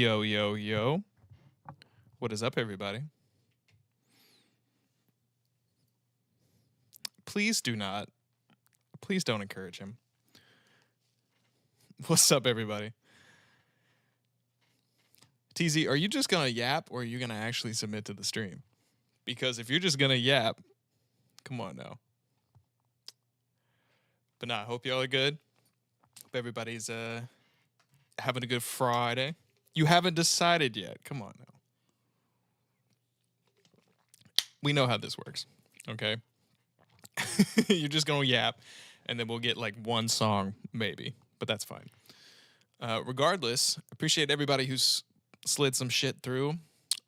Yo, yo, yo. What is up, everybody? Please don't encourage him. What's up, everybody? TZ, are you just gonna yap or are you gonna actually submit to the stream? Because if you're just gonna yap, come on now. But nah, I hope y'all are good. Hope everybody's having a good Friday. You haven't decided yet. Come on now. We know how this works, okay? You're just gonna yap, and then we'll get like one song, maybe, but that's fine. Regardless, appreciate everybody who's slid some shit through.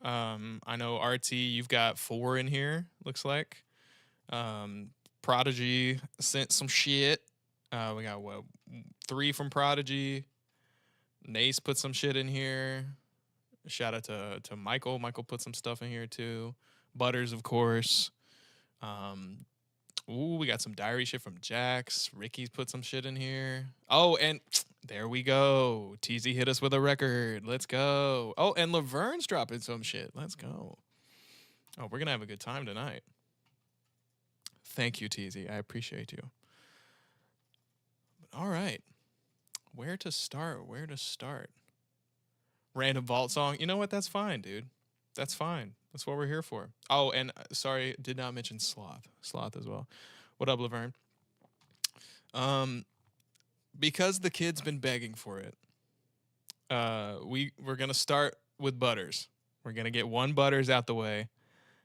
I know RT, you've got 4 in here, looks like. Prodigy sent some shit. We got 3 from Prodigy. Nace put some shit in here. Shout out to Michael. Michael put some stuff in here too. Butters, of course. We got some diary shit from Jax. Ricky's put some shit in here. Oh, and there we go. TZ hit us with a record. Let's go. Oh, and Laverne's dropping some shit. Let's go. Oh, we're going to have a good time tonight. Thank you, TZ. I appreciate you. All right. Where to start? Random vault song. You know what? That's fine, dude. That's fine. That's what we're here for. Oh, and sorry, did not mention Sloth. Sloth as well. What up, Laverne? Because the kid's been begging for it, we're gonna start with Butters. We're gonna get one Butters out the way,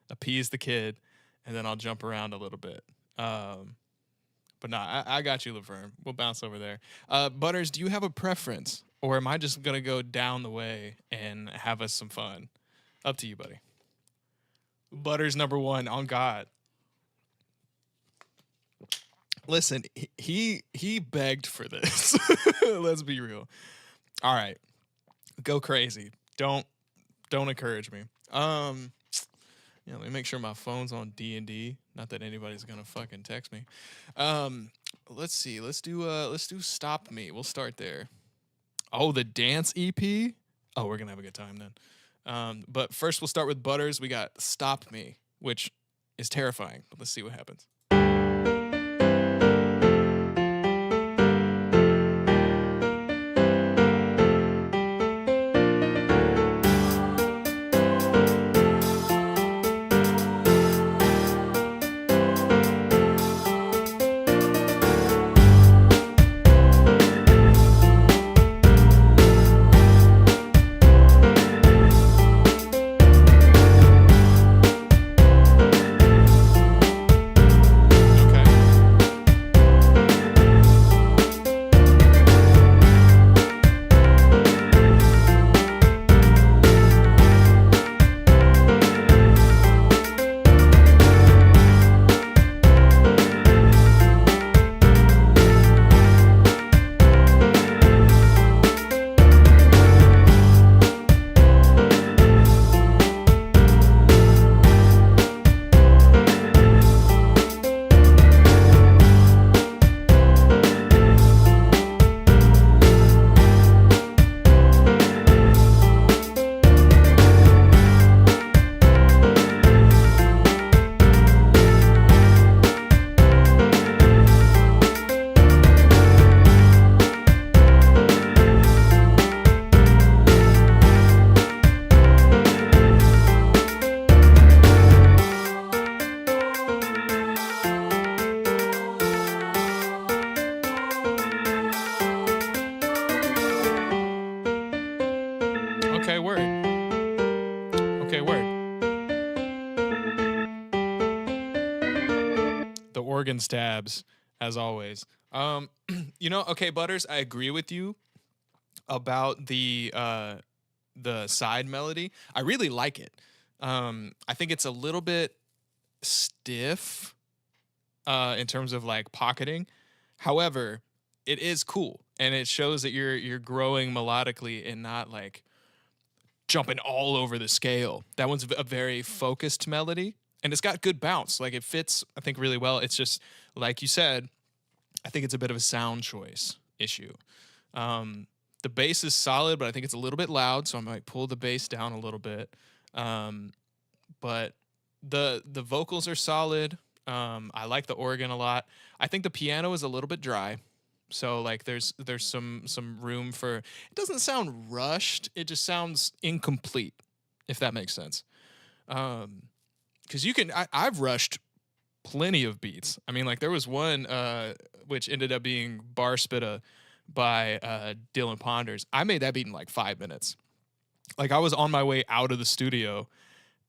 appease the kid, and then I'll jump around a little bit. But nah, I got you, Laverne. We'll bounce over there. Butters, do you have a preference, or am I just gonna go down the way and have us some fun? Up to you, buddy. Butters number 1 on God. Listen, he begged for this. Let's be real. All right, go crazy. Don't encourage me. Let me make sure my phone's on D&D. Not that anybody's gonna fucking text me. Let's see. Let's do Stop Me. We'll start there. Oh, the dance EP. Oh, we're gonna have a good time then. But first, we'll start with Butters. We got Stop Me, which is terrifying, but let's see what happens. Stabs as always. Okay, Butters, I agree with you about the side melody. I really like it. I think it's a little bit stiff in terms of like pocketing. However, it is cool, and it shows that you're growing melodically and not like jumping all over the scale. That one's a very focused melody, and it's got good bounce. Like, it fits, I think, really well. It's just, like you said, I think it's a bit of a sound choice issue. The bass is solid, but I think it's a little bit loud, so I might pull the bass down a little bit. Um, but the vocals are solid. I like the organ a lot. I think the piano is a little bit dry. So like there's some room for it doesn't sound rushed, it just sounds incomplete, if that makes sense. Um because I've rushed plenty of beats. I mean, like there was one which ended up being Bar Spitta by Dylan Ponders. I made that beat in like 5 minutes. Like I was on my way out of the studio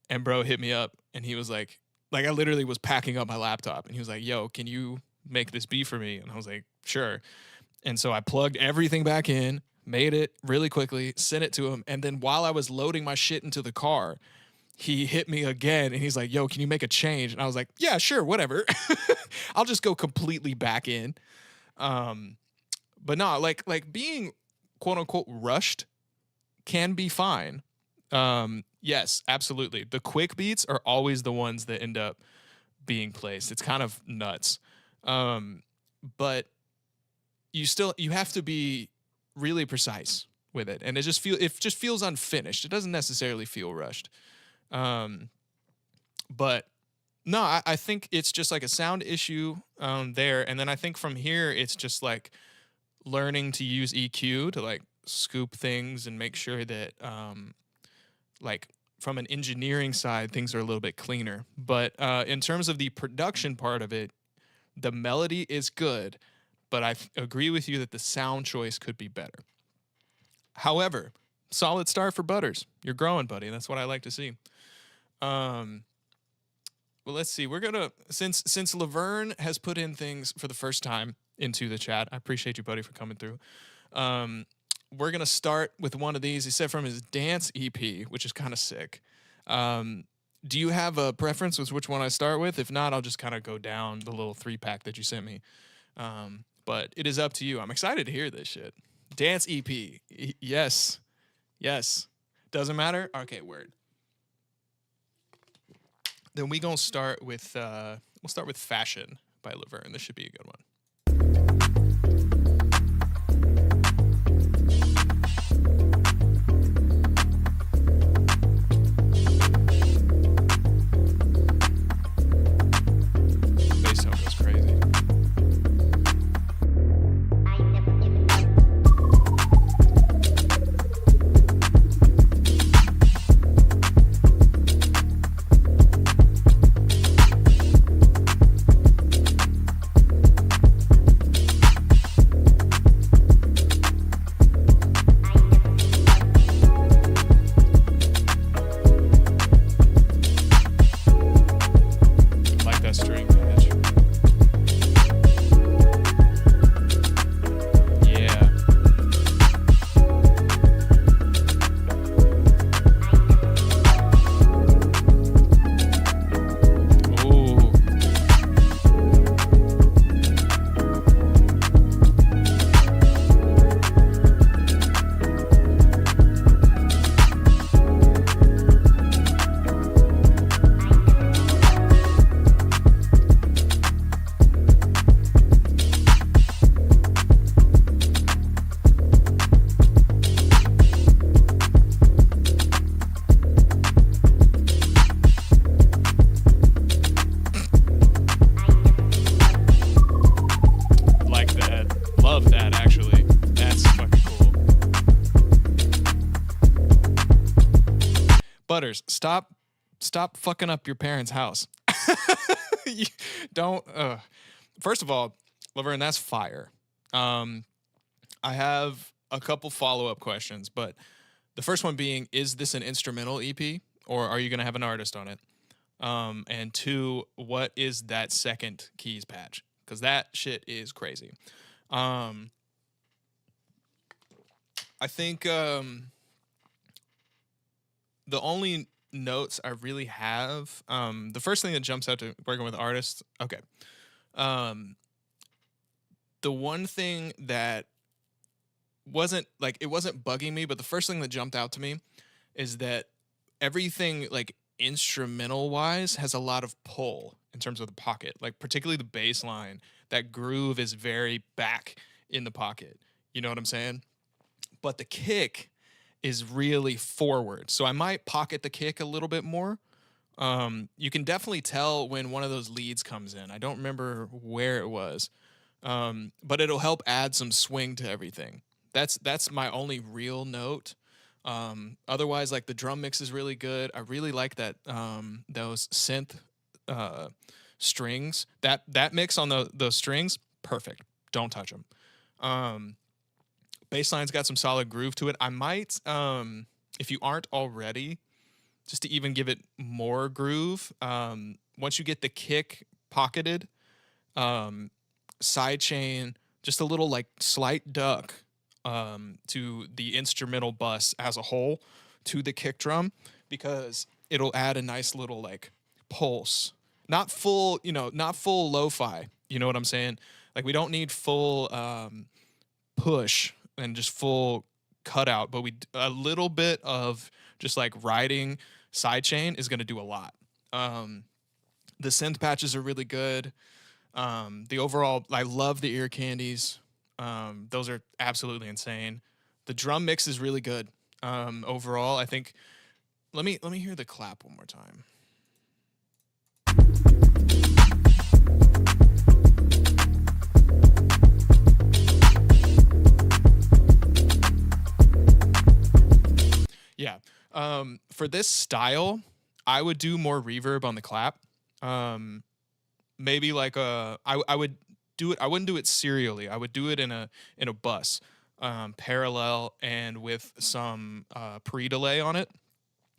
and bro hit me up and he was like I literally was packing up my laptop and he was like, "Yo, can you make this beat for me?" And I was like, "Sure." And so I plugged everything back in, made it really quickly, sent it to him, and then while I was loading my shit into the car, he hit me again and he's like, "Yo, can you make a change?" And I was like, "Yeah, sure, whatever." I'll just go completely back in. Um but no, like being quote unquote rushed can be fine. Yes, absolutely. The quick beats are always the ones that end up being placed. It's kind of nuts. But you have to be really precise with it, and it just feels unfinished. It doesn't necessarily feel rushed. Um, but no, I think it's just like a sound issue there, and then I think from here it's just like learning to use EQ to like scoop things and make sure that like from an engineering side things are a little bit cleaner. But in terms of the production part of it, the melody is good, but agree with you that the sound choice could be better. However, solid start for Butters. You're growing, buddy. That's what I like to see. Um, well, let's see. We're gonna since Laverne has put in things for the first time into the chat. I appreciate you, buddy, for coming through. Um, we're gonna start with one of these. He said from his dance EP, which is kind of sick. Um, do you have a preference with which one I start with? If not, I'll just kind of go down the little 3-pack that you sent me. But it is up to you. I'm excited to hear this shit. Dance EP. Yes. Yes. Doesn't matter? Okay, word. Then we gonna start with we'll start with Fashion by Laverne. This should be a good one. Bass tone goes crazy. Like that string patch. Yeah. Ooh. Like that. Love that actually. That's fucking cool. Butters, stop fucking up your parents' house. You don't first of all, Laverne, that's fire. Um I have a couple follow-up questions, but the first one being, is this an instrumental EP or are you gonna have an artist on it? And two, what is that second keys patch? Because that shit is crazy. Um, I think the only notes I really have, the first thing that jumps out to working with artists, okay. Um, the one thing that wasn't like it wasn't bugging me, but the first thing that jumped out to me is that everything like instrumental wise has a lot of pull in terms of the pocket, like particularly the bass line. That groove is very back in the pocket. You know what I'm saying? but the kick is really forward. So I might pocket the kick a little bit more. You can definitely tell when one of those leads comes in. I don't remember where it was, but it'll help add some swing to everything. That's my only real note. Otherwise, like the drum mix is really good. I really like that those synth uh, strings. That mix on those strings, perfect. Don't touch them. Um, Bassline's got some solid groove to it. I might, if you aren't already, just to even give it more groove. Once you get the kick pocketed, um, sidechain, just a little like slight duck to the instrumental bus as a whole to the kick drum, because it'll add a nice little like pulse. Not full, not full lo-fi. You know what I'm saying? Like we don't need full push and just full cutout, but a little bit of just like riding sidechain is going to do a lot. The synth patches are really good. The overall, I love the ear candies. Those are absolutely insane. The drum mix is really good. Overall, I think. Let me hear the clap one more time. Yeah. For this style, I would do more reverb on the clap. Maybe like I would do it. I wouldn't do it serially. I would do it in a bus, parallel and with some pre-delay on it.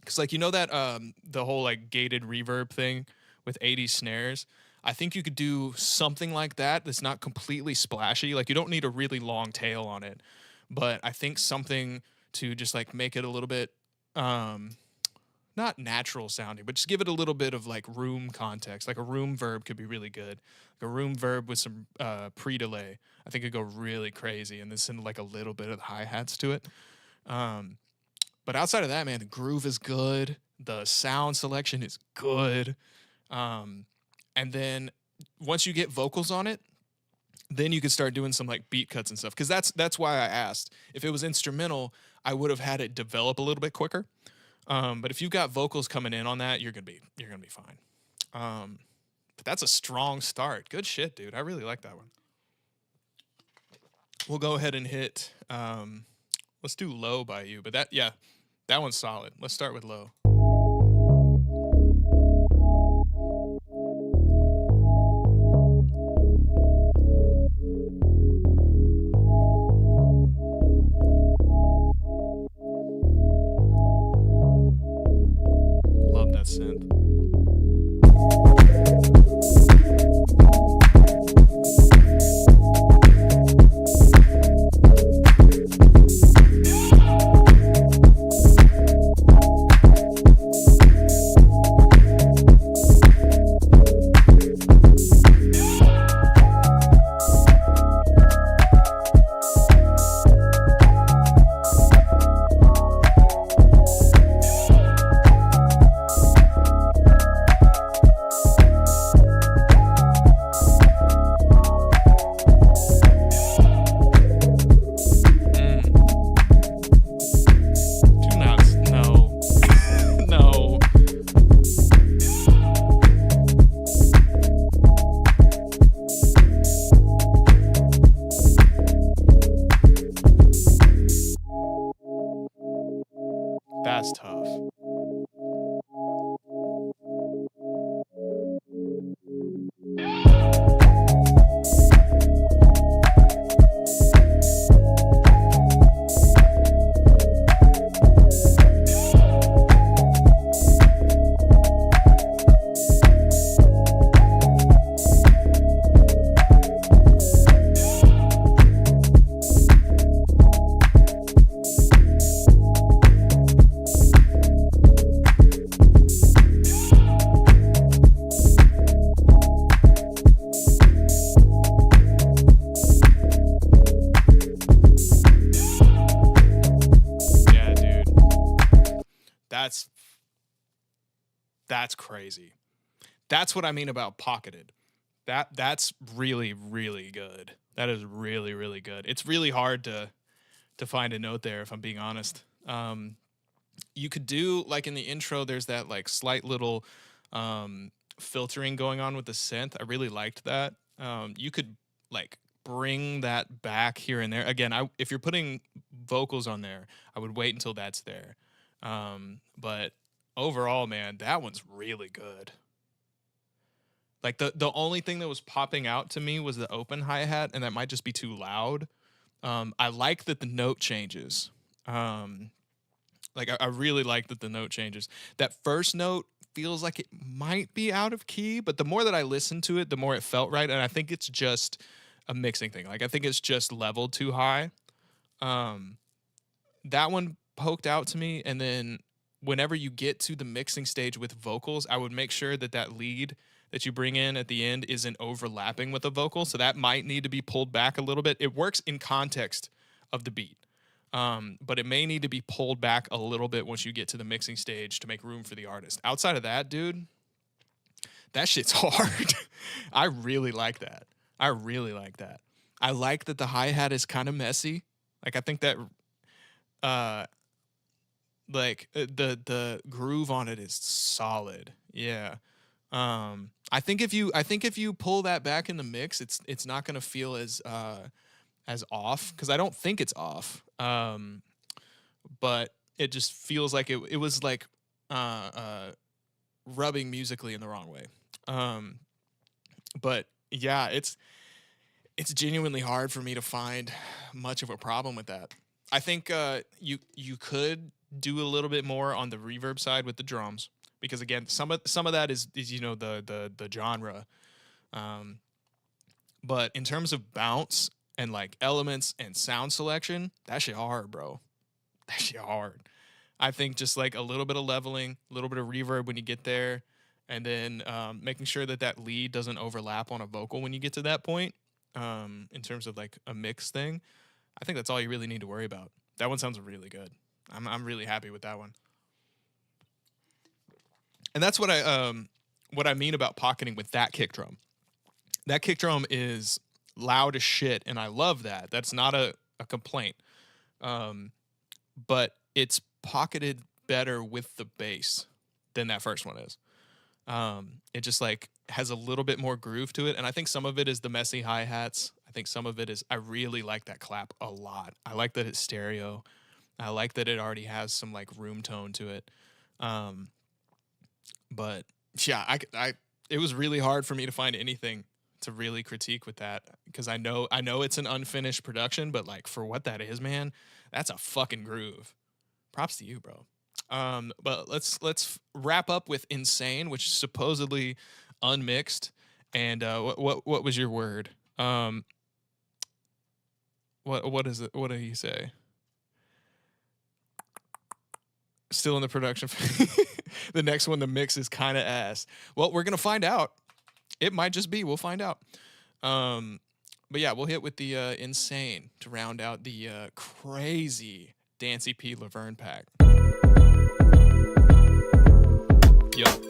Cause like that the whole like gated reverb thing with 80 snares. I think you could do something like that that's not completely splashy. Like you don't need a really long tail on it, but I think something to just like make it a little bit not natural sounding, but just give it a little bit of like room context. Like a room verb could be really good. Like a room verb with some pre-delay, I think it'd go really crazy, and then send like a little bit of hi-hats to it. But outside of that, man, the groove is good. The sound selection is good. And then once you get vocals on it, then you could start doing some like beat cuts and stuff. Because that's why I asked. If it was instrumental, I would have had it develop a little bit quicker. But if you've got vocals coming in on that, you're gonna be fine. But that's a strong start. Good shit, dude. I really like that one. We'll go ahead and hit. Let's do Low by you. But that one's solid. Let's start with Low. Love that synth. That's tough. That's crazy. That's what I mean about pocketed. That's really, really good. That is really, really good. It's really hard to to find a note there, if I'm being honest. You could do like in the intro, there's that like slight little filtering going on with the synth. I really liked that. You could like bring that back here and there. Again, if you're putting vocals on there, I would wait until that's there. But overall, man, that one's really good. Like the only thing that was popping out to me was the open hi-hat, and that might just be too loud. I like that the note changes. Like I really like that the note changes. That first note feels like it might be out of key, but the more that I listened to it, the more it felt right. And I think it's just a mixing thing. Like I think it's just leveled too high. That one poked out to me, and then whenever you get to the mixing stage with vocals, I would make sure that that lead that you bring in at the end isn't overlapping with a vocal. So that might need to be pulled back a little bit. It works in context of the beat. But it may need to be pulled back a little bit once you get to the mixing stage to make room for the artist. Outside of that, dude, that shit's hard. I really like that. I really like that. I like that the hi-hat is kind of messy. Like I think that the groove on it is solid. Yeah. I think if you pull that back in the mix, it's not gonna feel as off, because I don't think it's off. But it just feels like it was like rubbing musically in the wrong way. But yeah, it's genuinely hard for me to find much of a problem with that. I think you could do a little bit more on the reverb side with the drums, because again, some of that is you know the genre. But in terms of bounce and like elements and sound selection, that shit hard, bro. That shit hard. I think just like a little bit of leveling, a little bit of reverb when you get there, and then making sure that that lead doesn't overlap on a vocal when you get to that point. In terms of like a mix thing, I think that's all you really need to worry about. That one sounds really good. I'm really happy with that one. And that's what I mean about pocketing with that kick drum. That kick drum is loud as shit, and I love that. That's not a complaint. But it's pocketed better with the bass than that first one is. It just like has a little bit more groove to it, and I think some of it is the messy hi-hats. I think some of it is, I really like that clap a lot. I like that it's stereo. I like that it already has some like room tone to it. But yeah, it was really hard for me to find anything to really critique with that, because I know it's an unfinished production, but like for what that is, man, that's a fucking groove. Props to you, bro. But let's wrap up with Insane, which is supposedly unmixed. And what was your word? What is it? What did he say? Still in the production. The next one, the mix is kind of ass. Well, we're gonna find out. It might just be. We'll find out. But yeah, we'll hit with the Insane to round out the crazy Dancy P. Laverne pack. Yup.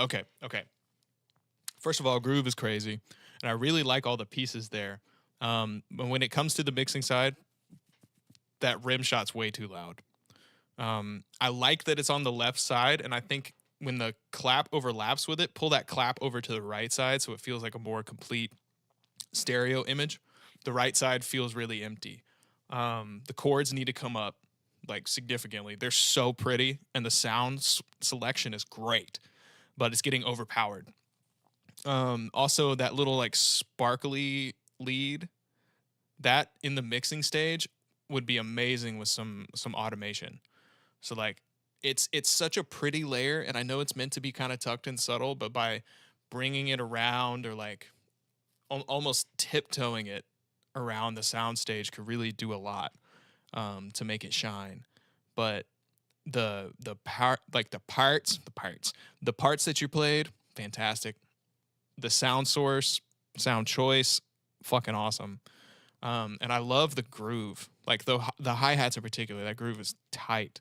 Okay, okay. First of all, groove is crazy, and I really like all the pieces there. But when it comes to the mixing side, that rim shot's way too loud. I like that it's on the left side, and I think when the clap overlaps with it, pull that clap over to the right side so it feels like a more complete stereo image. The right side feels really empty. The chords need to come up like significantly. They're so pretty, and the selection is great, but it's getting overpowered. Also, that little like sparkly lead that in the mixing stage would be amazing with some automation. So like it's such a pretty layer, and I know it's meant to be kind of tucked and subtle, but by bringing it around or like almost tiptoeing it around the soundstage could really do a lot to make it shine. But the parts that you played, fantastic. The sound source, sound choice, fucking awesome. And I love the groove, like the hi hats in particular. That groove is tight.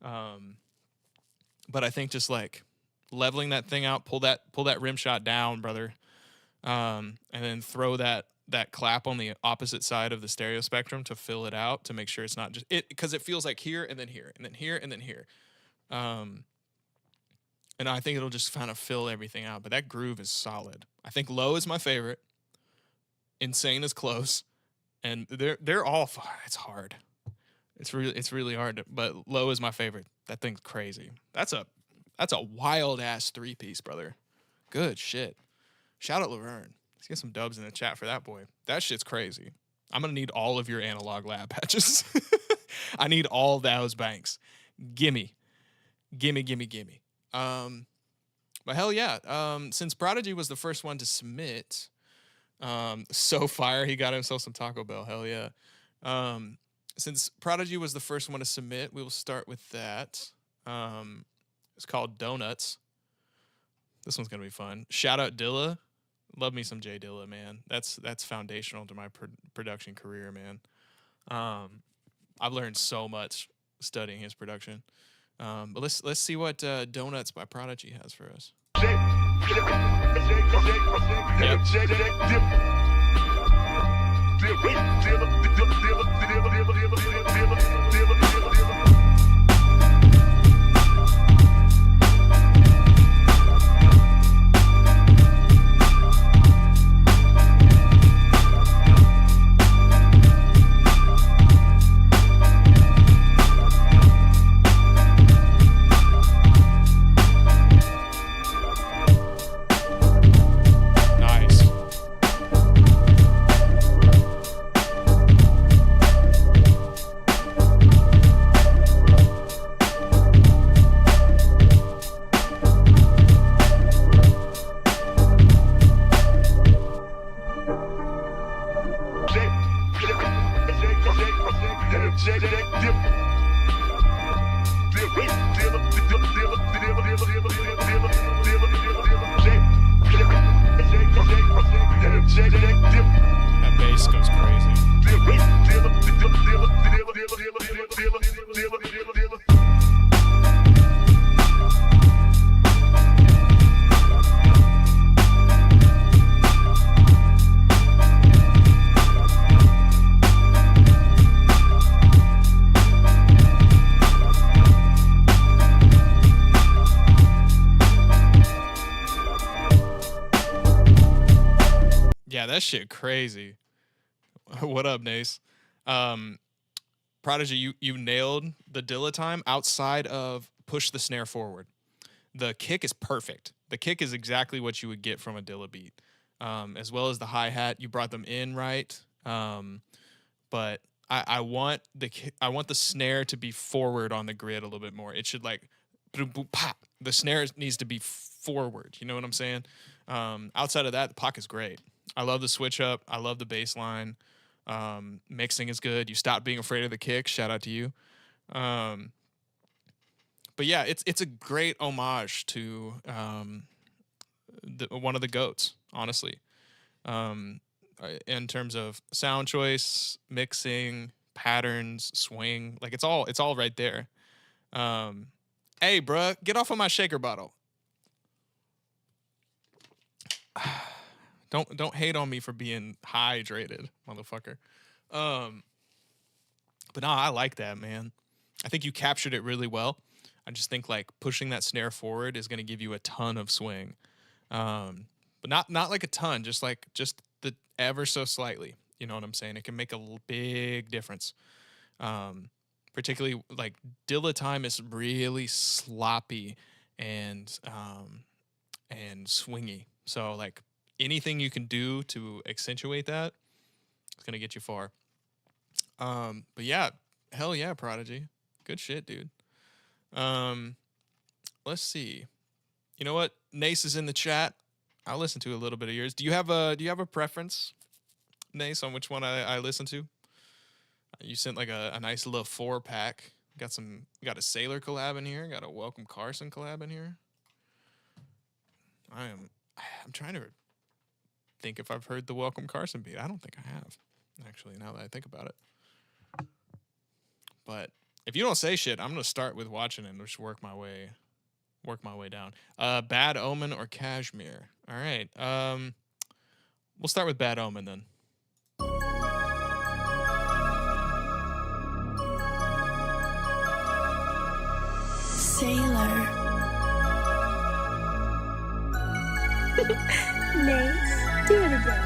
But I think just like leveling that thing out, pull that rim shot down, brother, and then throw that clap on the opposite side of the stereo spectrum to fill it out to make sure it's not just it because it feels like here and then here and then here and then here. Um, and I think it'll just kind of fill everything out. But that groove is solid. I think low is my favorite. Insane is close, and they're all it's hard. It's really hard, but low is my favorite. That thing's crazy. That's a wild ass 3-piece, brother. Good shit. Shout out Laverne. Let's get some dubs in the chat for that boy. That shit's crazy. I'm gonna need all of your analog lab patches. I need all those banks. Gimme. Gimme, gimme, gimme. But hell yeah. Since Prodigy was the first one to submit, so fire, he got himself some Taco Bell. Hell yeah. Since Prodigy was the first one to submit, we will start with that. It's called Donuts. This one's gonna be fun. Shout out Dilla. Love me some Jay Dilla, man. That's foundational to my production career, man. I've learned so much studying his production. But let's see what Donuts by Prodigy has for us. Nice. That bass goes crazy. Yeah, that shit crazy. What up, Nace? Prodigy, you nailed the Dilla time outside of push the snare forward. The kick is perfect. The kick is exactly what you would get from a Dilla beat, as well as the hi hat. You brought them in right, but I want I want the snare to be forward on the grid a little bit more. It should like boom, boom, pop. The snare needs to be forward. You know what I'm saying? Outside of that, the pocket's great. I love the switch up. I love the bass line. Mixing is good. You stopped being afraid of the kick. Shout out to you. But yeah, it's a great homage to one of the goats, honestly. In terms of sound choice, mixing, patterns, swing, like it's all right there. Hey, bruh, get off of my shaker bottle. don't hate on me for being hydrated, motherfucker. Um, but nah, I like that, man. I think you captured it really well. I just think like pushing that snare forward is going to give you a ton of swing. But not like a ton, just the ever so slightly. You know what I'm saying? It can make a big difference. Um, Particularly like Dilla time is really sloppy and swingy. So like anything you can do to accentuate that, it's gonna get you far. But yeah, hell yeah, Prodigy, good shit, dude. Um, let's see. You know what? Nace is in the chat. I'll listen to a little bit of yours. Do you have a preference, Nace, on which one I listen to? You sent like a nice little 4-pack. Got a Sailor collab in here. Got a Welcome Carson collab in here. I'm trying to think if I've heard the Welcome Carson beat. I don't think I have, actually, now that I think about it. But if you don't say shit, I'm gonna start with watching and just work my way down. Bad Omen or Cashmere. All right. We'll start with Bad Omen then. Sailor. Nace, do it again.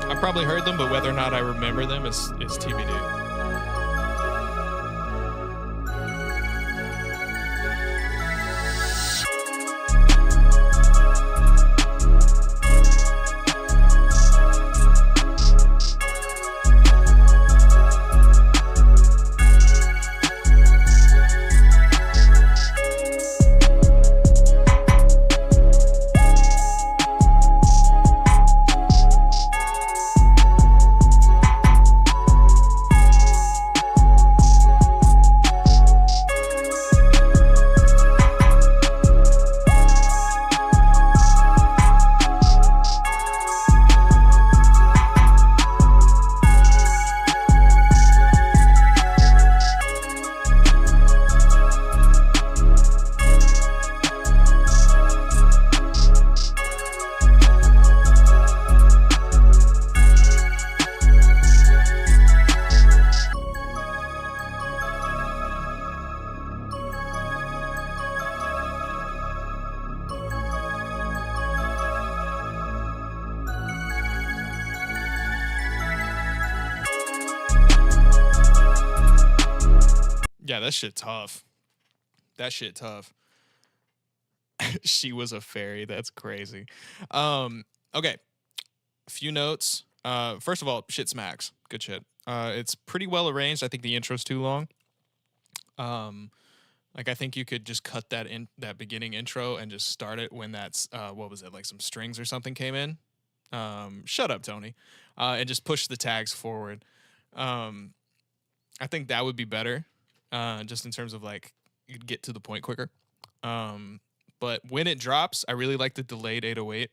I probably heard them, but whether or not I remember them is TBD. Yeah, that shit tough. That shit tough. She was a fairy. That's crazy. Okay. A few notes. First of all, shit smacks. Good shit. It's pretty well arranged. I think the intro's too long. Like I think you could just cut that beginning intro and just start it when that's what was it, like some strings or something came in. Shut up, Tony. And just push the tags forward. I think that would be better. Just in terms of like you'd get to the point quicker. But when it drops, I really like the delayed 808.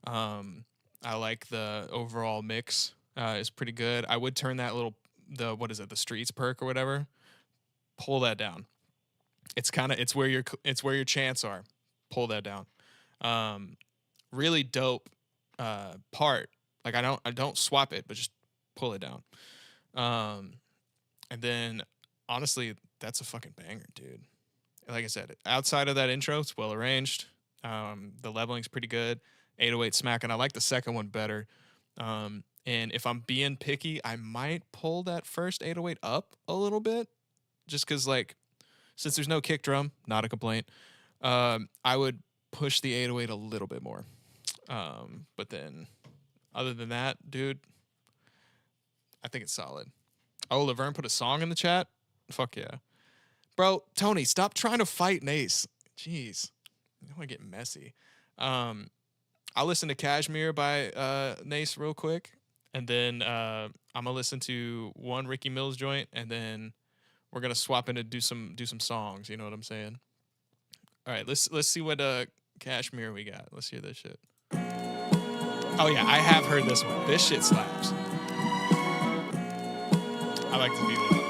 I like the overall mix. Is pretty good. I would turn that the streets perk or whatever. Pull that down. It's where your chants are. Pull that down. Really dope part. Like I don't swap it, but just pull it down. And then honestly, that's a fucking banger, dude. Like I said, outside of that intro, it's well arranged. The leveling's pretty good. 808 smack, and I like the second one better. And if I'm being picky, I might pull that first 808 up a little bit, just because like since there's no kick drum, not a complaint. I would push the 808 a little bit more. But then, other than that, dude, I think it's solid. Oh, Laverne put a song in the chat. Fuck yeah. Bro, Tony, stop trying to fight Nace. Jeez. I don't want to get messy. I'll listen to Cashmere by Nace real quick. And then I'm going to listen to one Ricky Mills joint. And then we're going to swap in and do some songs. You know what I'm saying? All right, let's see what Cashmere we got. Let's hear this shit. Oh, yeah, I have heard this one. This shit slaps. I like the beat of it.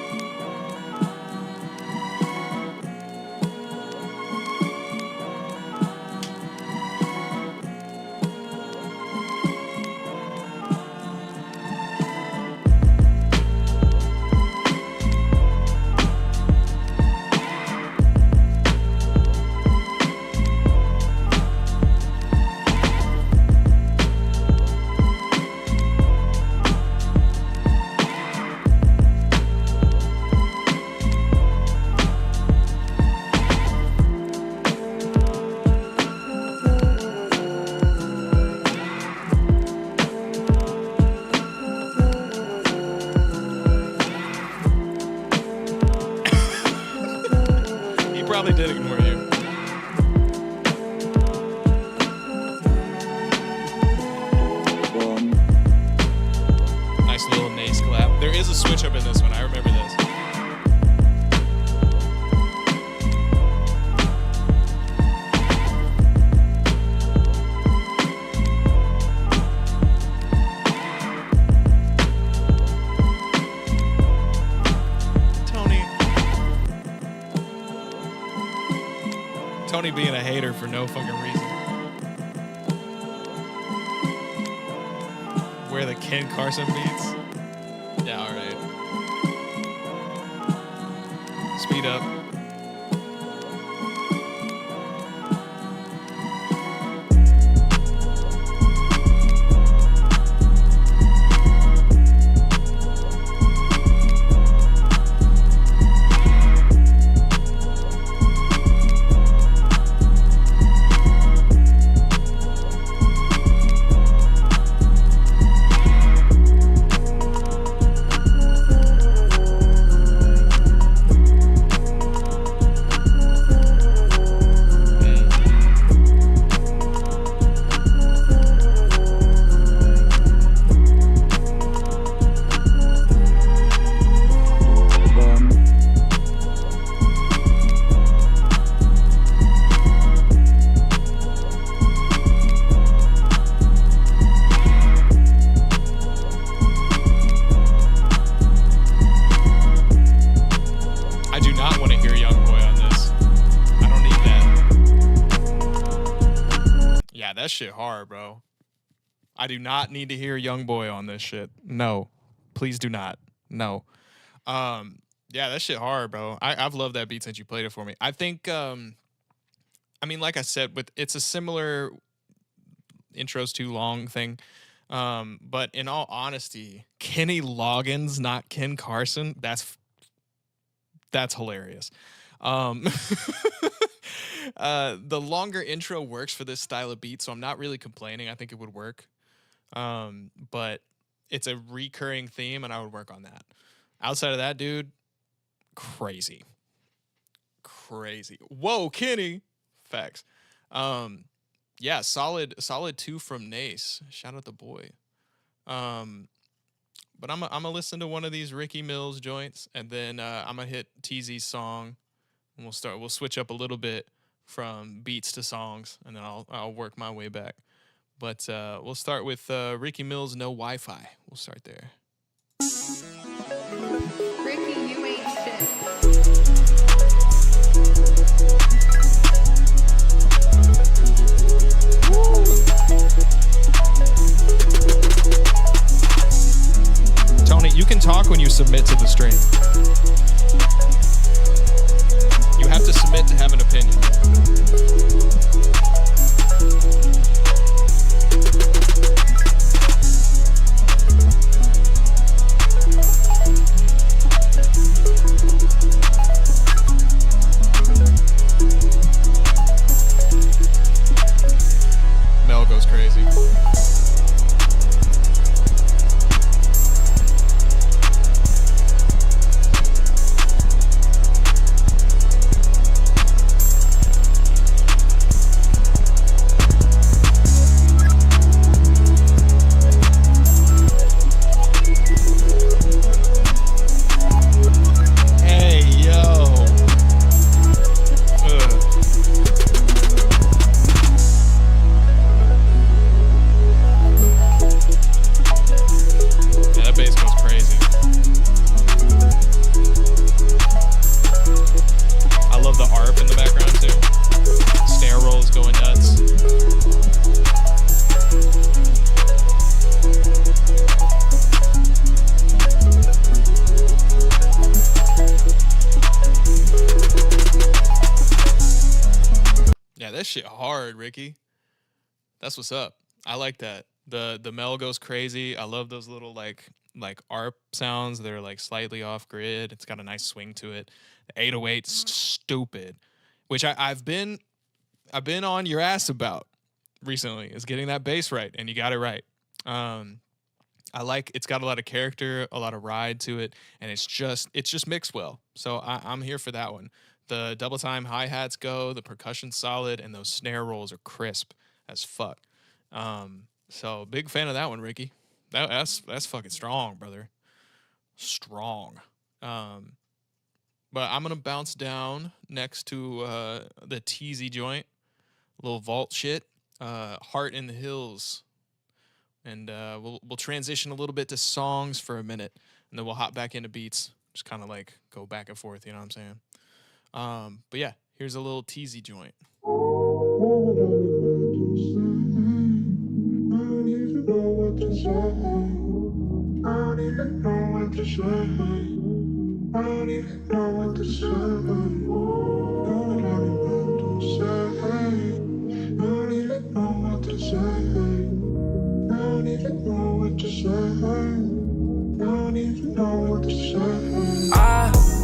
being a hater for no fucking reason. Where the Ken Carson beats? Yeah, all right. Speed up. I do not want to hear Young Boy on this. I don't need that. Yeah, that shit hard, bro. I do not need to hear Young Boy on this shit. No. Please do not. No. Yeah, that shit hard, bro. I've loved that beat since you played it for me. I think I mean, like I said, it's a similar intros too long thing. But in all honesty, Kenny Loggins, not Ken Carson, that's hilarious. The longer intro works for this style of beat, so I'm not really complaining. I think it would work. But it's a recurring theme, and I would work on that. Outside of that, dude, crazy. Whoa, Kenny. Facts. Yeah, solid 2 from Nace. Shout out the boy. But I'm gonna listen to one of these Ricky Mills joints, and then I'm gonna hit TZ's song, and we'll switch up a little bit from beats to songs, and then I'll work my way back. But we'll start with Ricky Mills' No Wi-Fi. We'll start there. Ricky, you ain't shit. Tony, you can talk when you submit to the stream. You have to submit to have an opinion. Mel goes crazy. Hey, yo. Ugh. Yeah, that bass goes crazy. I love the ARP in the background too. Snare rolls going nuts. Yeah, that shit hard, Ricky. That's what's up. I like that. The Mel goes crazy. I love those little like ARP sounds that are like slightly off grid. It's got a nice swing to it. The 808's stupid, which I've been on your ass about recently, is getting that bass right, and you got it right. I like it's got a lot of character, a lot of ride to it, and it's just mixed well. So I'm here for that one. The double time hi-hats go, the percussion's solid, and those snare rolls are crisp as fuck. So big fan of that one, Ricky. That's fucking strong, brother. Strong. But I'm gonna bounce down next to the TZ joint, little vault shit. Heart in the Hills. And we'll transition a little bit to songs for a minute, and then we'll hop back into beats. Just kind of like go back and forth, you know what I'm saying? But yeah, here's a little teasy joint. I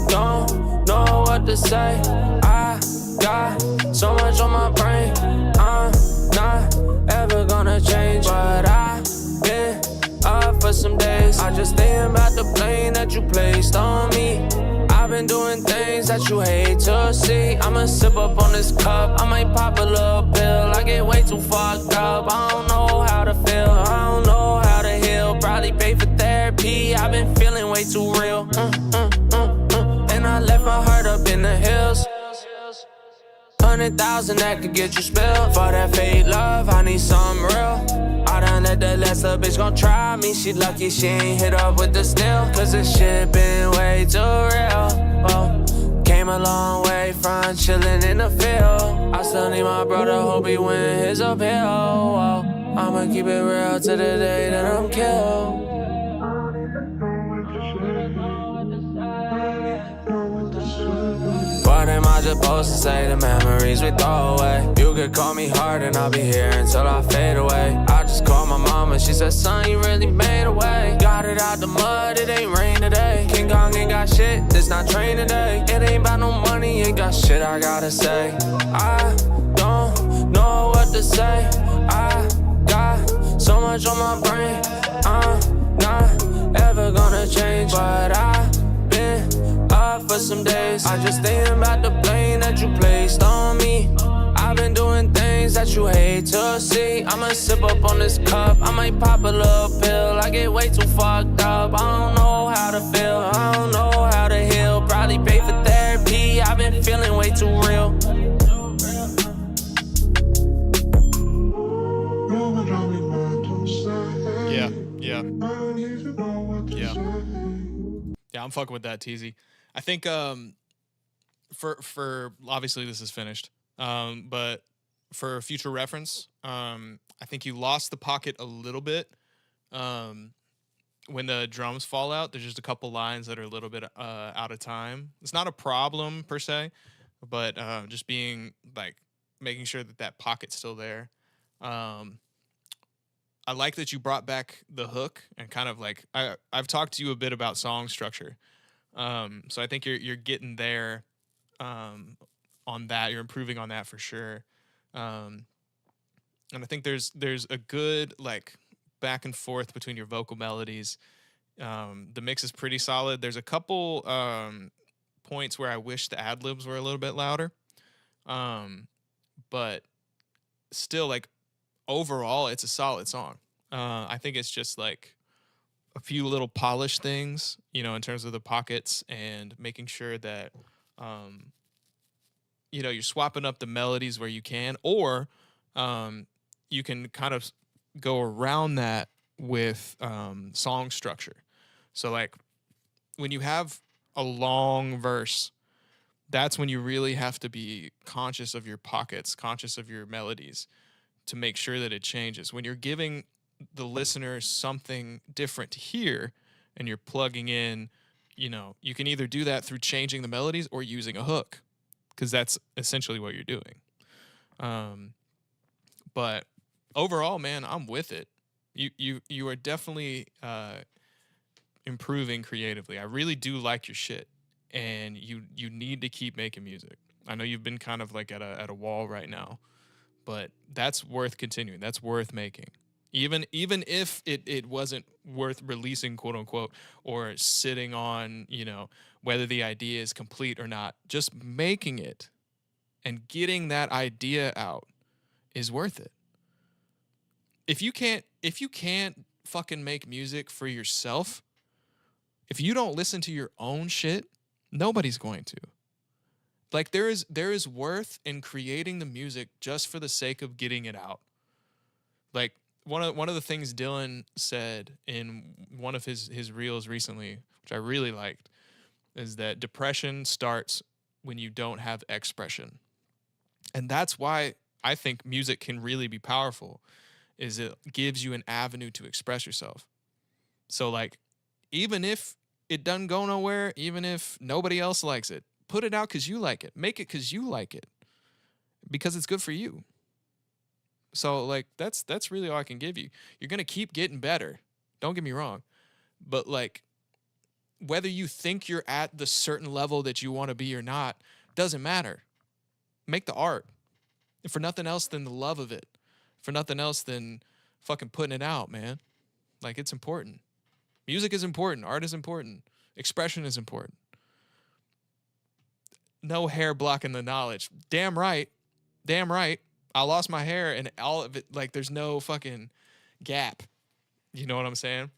don't know what to say. I got so much on my brain. I'm not ever gonna change, but I've been up for some days. I just think about the blame that you placed on me. I've been doing things that you hate to see. I'ma sip up on this cup, I might pop a little pill. I get way too fucked up, I don't know how to feel, I don't know how to heal. Probably pay for therapy, I've been feeling way too real. And I left my heart up in the hills. 100,000 that could get you spilled. For that fake love, I need something real. I done let the last little bitch gon' try me. She lucky she ain't hit up with the steal. Cause this shit been way too real. Oh, came a long way from chillin' in the field. I still need my brother, hope he win his appeal. Oh, I'ma keep it real to the day that I'm killed. What am I supposed to say? The memories we throw away. You could call me hard and I'll be here until I fade away. I just called my mama, she said, son, you really made a way. Got it out the mud, it ain't rain today. King Kong ain't got shit, this not train today. It ain't about no money, ain't got shit I gotta say. I don't know what to say. I got so much on my brain. I'm not ever gonna change, but I've been up for some days. I just think about the blame that you placed on me. I've been doing things that you hate to see. I'ma sip up on this cup, I might pop a little pill. I get way too fucked up, I don't know how to feel, I don't know how to heal. Probably pay for therapy, I've been feeling way too real. Yeah, I'm fucking with that, Teasy. I think for obviously this is finished, but for future reference, I think you lost the pocket a little bit. When the drums fall out, there's just a couple lines that are a little bit out of time. It's not a problem per se, but just being like making sure that that pocket's still there. I like that you brought back the hook and kind of like I've talked to you a bit about song structure. So I think you're getting there on that. You're improving on that for sure. And I think there's a good like back and forth between your vocal melodies. The mix is pretty solid. There's a couple points where I wish the ad libs were a little bit louder. But still, like overall, it's a solid song. I think it's just like a few little polished things, you know, in terms of the pockets and making sure that, you know, you're swapping up the melodies where you can, or you can kind of go around that with song structure. So like when you have a long verse, that's when you really have to be conscious of your pockets, conscious of your melodies to make sure that it changes. When you're giving the listener something different to hear and you're plugging in, you know, you can either do that through changing the melodies or using a hook, because that's essentially what you're doing. But overall, man, I'm with it. You are definitely improving creatively. I really do like your shit, and you need to keep making music. I know you've been kind of like at a wall right now, but that's worth continuing. That's worth making. Even if it wasn't worth releasing, quote unquote, or sitting on, you know, whether the idea is complete or not, just making it and getting that idea out is worth it. If you can't fucking make music for yourself, if you don't listen to your own shit, nobody's going to. Like there is worth in creating the music just for the sake of getting it out. Like one of the things Dylan said in one of his reels recently, which I really liked, is that depression starts when you don't have expression. And that's why I think music can really be powerful is it gives you an avenue to express yourself. So like, even if it doesn't go nowhere, even if nobody else likes it, put it out because you like it. Make it because you like it, because it's good for you. So like, that's really all I can give you. You're gonna keep getting better. Don't get me wrong, but like, whether you think you're at the certain level that you want to be or not doesn't matter. Make the art, if for nothing else than the love of it, for nothing else than fucking putting it out, man. Like, it's important. Music is important. Art is important. Expression is important. No hair blocking the knowledge. Damn right. Damn right. I lost my hair and all of it, like, there's no fucking gap. You know what I'm saying?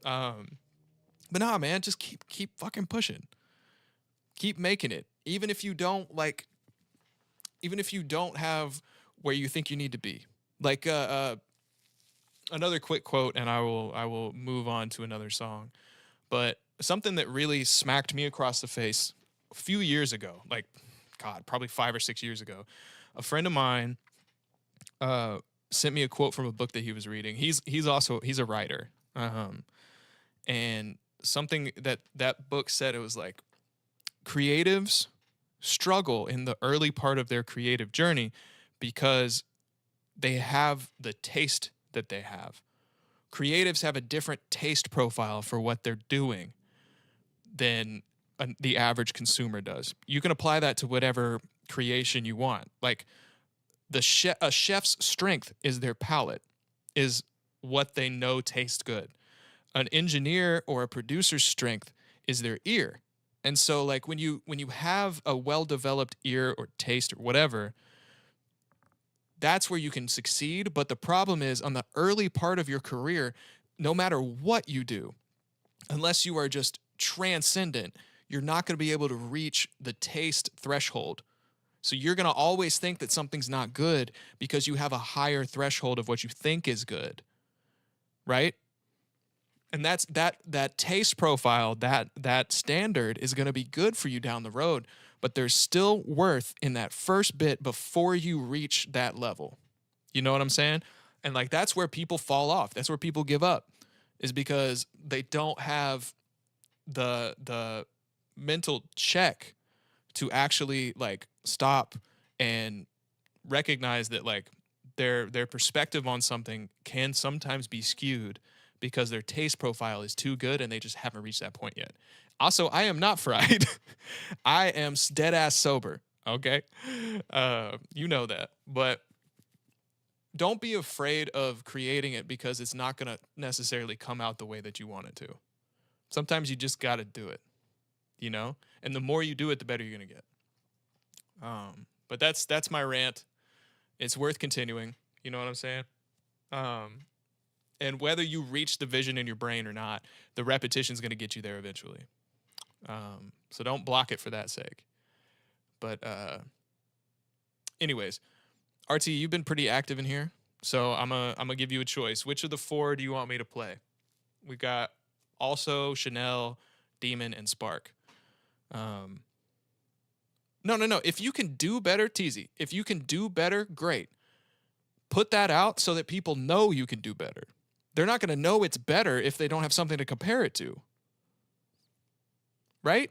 But nah, man, just keep fucking pushing. Keep making it. Even if you don't have where you think you need to be. Like another quick quote, and I will move on to another song. But something that really smacked me across the face a few years ago, like, God, probably 5 or 6 years ago, a friend of mine sent me a quote from a book that he was reading. He's a writer, and something that book said, it was like, creatives struggle in the early part of their creative journey because they have the taste that they have. Creatives have a different taste profile for what they're doing than the average consumer does. You can apply that to whatever creation you want. Like, a chef's strength is their palate, is what they know tastes good. An engineer or a producer's strength is their ear. And so, like, when you have a well-developed ear or taste or whatever, that's where you can succeed. But the problem is, on the early part of your career, no matter what you do, unless you are just transcendent, you're not going to be able to reach the taste threshold. So you're going to always think that something's not good because you have a higher threshold of what you think is good, right? And that's that taste profile, that standard is going to be good for you down the road, but there's still worth in that first bit before you reach that level. You know what I'm saying? And like, that's where people fall off. That's where people give up, is because they don't have the mental check to actually like stop and recognize that like their perspective on something can sometimes be skewed because their taste profile is too good and they just haven't reached that point yet. Also, I am not fried. I am dead ass sober. Okay. You know that, but don't be afraid of creating it because it's not going to necessarily come out the way that you want it to. Sometimes you just got to do it, you know? And the more you do it, the better you're going to get. But that's my rant. It's worth continuing. You know what I'm saying? And whether you reach the vision in your brain or not, the repetition is going to get you there eventually. So don't block it for that sake. But anyways, RT, you've been pretty active in here, so I'm gonna give you a choice. Which of the 4 do you want me to play? We got Also, Chanel, Demon, and Spark. No. If you can do better, Teasy. If you can do better, great. Put that out so that people know you can do better. They're not going to know it's better if they don't have something to compare it to. Right?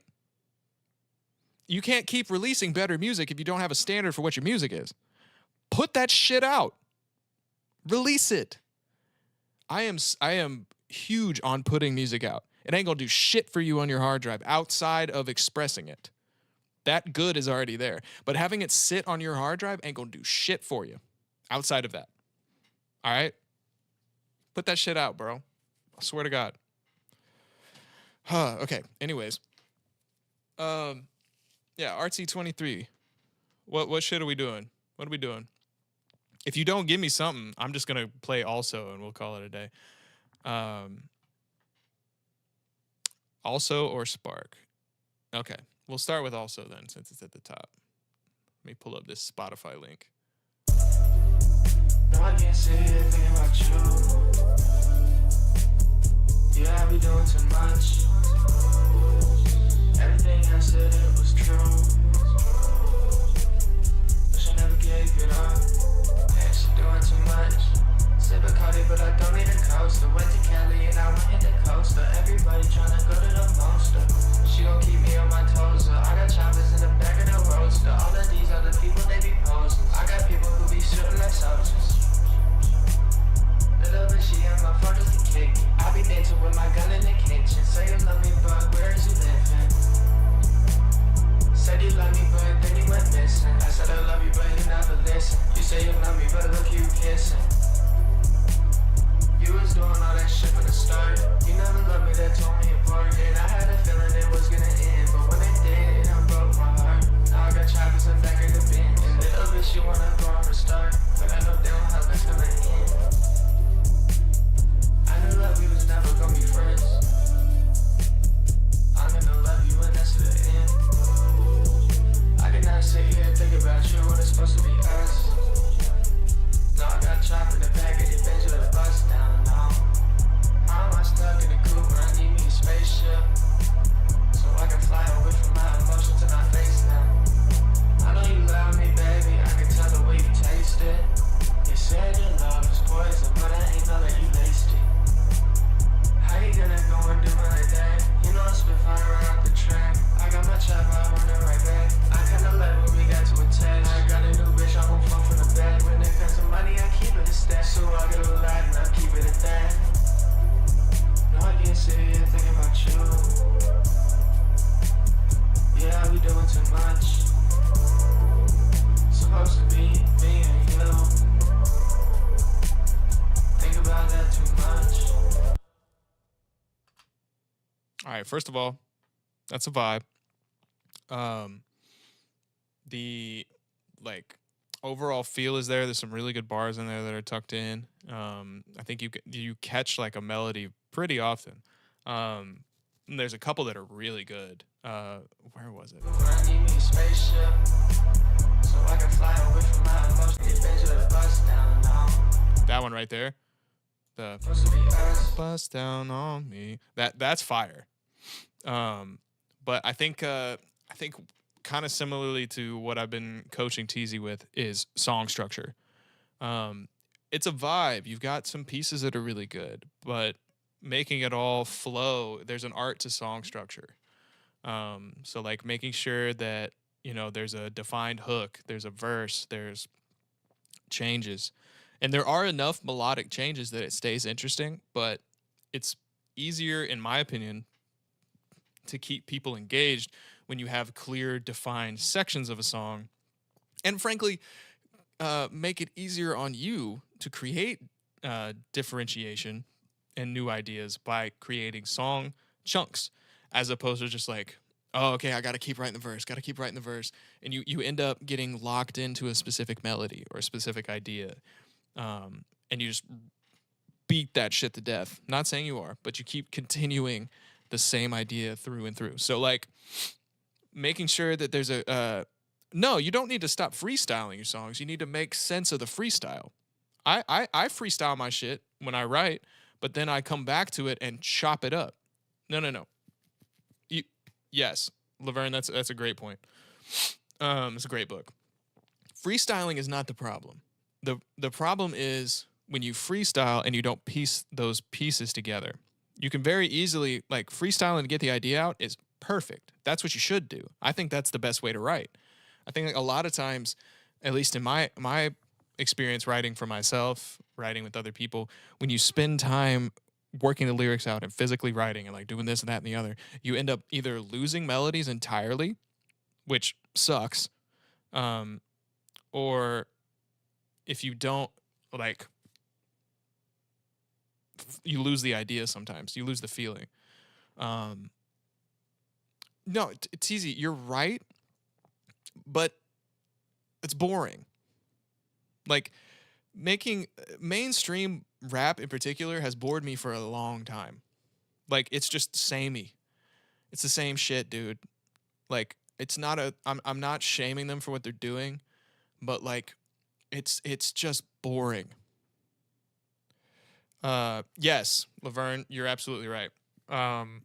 You can't keep releasing better music if you don't have a standard for what your music is. Put that shit out. Release it. I am huge on putting music out. It ain't going to do shit for you on your hard drive outside of expressing it. That good is already there. But having it sit on your hard drive ain't going to do shit for you outside of that. All right? Put that shit out, bro. I swear to God. Okay. Anyways. Yeah, RT23. What shit are we doing? What are we doing? If you don't give me something, I'm just gonna play Also and we'll call it a day. Also or Spark. Okay. We'll start with Also then, since it's at the top. Let me pull up this Spotify link. No, I can't say anything about you. Yeah, I be doing too much. Everything I said, it was true. But I never gave it up. All right, first of all, that's a vibe. Um, the like overall feel is there. There's some really good bars in there that are tucked in. I think you catch like a melody pretty often. And there's a couple that are really good. Where was it? I need me a spaceship, so I can fly away from my emotions. Get back to the bus down now. That one right there. The Supposed to be us. bust down on me. That's fire. But I think kind of similarly to what I've been coaching Teasy with is song structure. It's a vibe. You've got some pieces that are really good, but making it all flow, there's an art to song structure. So like making sure that, there's a defined hook, there's a verse, there's changes. And there are enough melodic changes that it stays interesting, but it's easier, in my opinion, to keep people engaged when you have clear, defined sections of a song. And frankly, make it easier on you to create differentiation and new ideas by creating song chunks, as opposed to just like, oh, okay, I got to keep writing the verse. And you end up getting locked into a specific melody or a specific idea. And you just beat that shit to death. Not saying you are, but you keep continuing the same idea through and through. So like making sure that there's no, you don't need to stop freestyling your songs. You need to make sense of the freestyle. I freestyle my shit when I write, but then I come back to it and chop it up. No. Yes, Laverne, that's a great point. It's a great book. Freestyling is not the problem. The problem is when you freestyle and you don't piece those pieces together. You can very easily, like, freestyling to get the idea out is perfect. That's what you should do. I think that's the best way to write. I think like a lot of times, at least in my experience writing for myself, writing with other people, when you spend time working the lyrics out and physically writing and like doing this and that and the other, you end up either losing melodies entirely, which sucks, or if you don't, like, you lose the idea sometimes. You lose the feeling. No, it's easy. You're right, but it's boring. Like, making mainstream rap in particular has bored me for a long time. Like, it's just samey. It's the same shit, dude. Like, it's not I'm not shaming them for what they're doing, but like, it's just boring. Yes, Laverne, you're absolutely right. And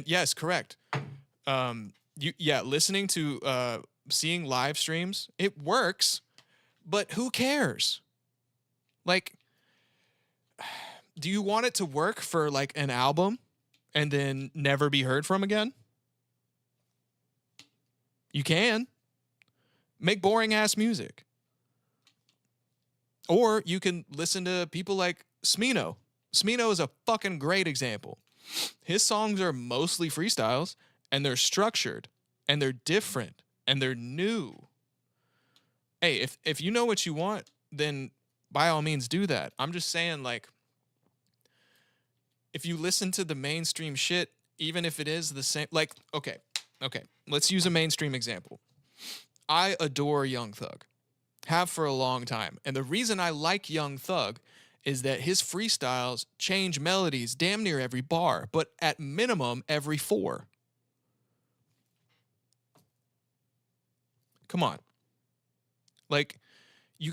yes, correct. Listening to seeing live streams, it works, but who cares? Like, do you want it to work for like an album and then never be heard from again? You can make boring ass music. Or you can listen to people like Smino. Smino is a fucking great example. His songs are mostly freestyles, and they're structured, and they're different, and they're new. Hey, if you know what you want, then by all means do that. I'm just saying, like, if you listen to the mainstream shit, even if it is the same, like, okay, let's use a mainstream example. I adore Young Thug. Have for a long time. And the reason I like Young Thug is that his freestyles change melodies damn near every bar, but at minimum every 4. Come on. Like, you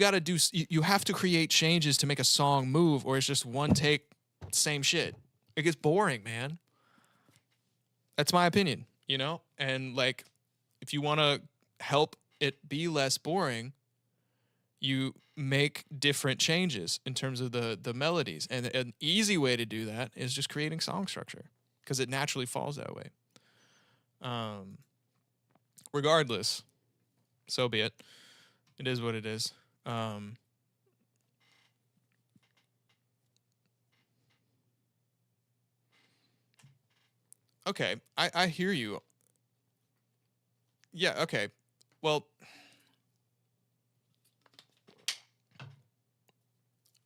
have to create changes to make a song move, or it's just one take, same shit. It gets boring, man. That's my opinion, And like, if you want to help it be less boring, you make different changes in terms of the melodies. And an easy way to do that is just creating song structure, because it naturally falls that way. Regardless, so be it. It is what it is. Okay, I hear you. Yeah, okay. Well,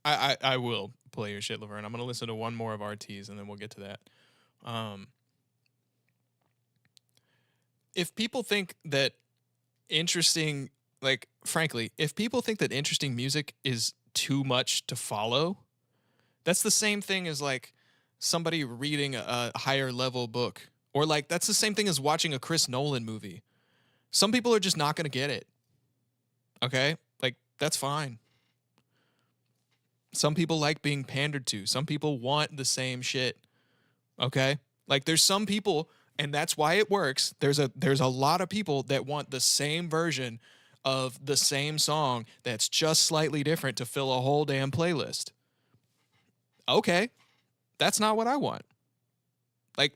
I will play your shit, Laverne. I'm gonna listen to one more of RT's and then we'll get to that. if people think that interesting, like, frankly, if people think that interesting music is too much to follow, that's the same thing as like somebody reading a higher level book, or like that's the same thing as watching a Chris Nolan movie. Some people are just not going to get it. Okay? Like, that's fine. Some people like being pandered to. Some people want the same shit. Okay? Like, there's some people, and that's why it works. There's a lot of people that want the same version of the same song that's just slightly different to fill a whole damn playlist. Okay. That's not what I want. Like,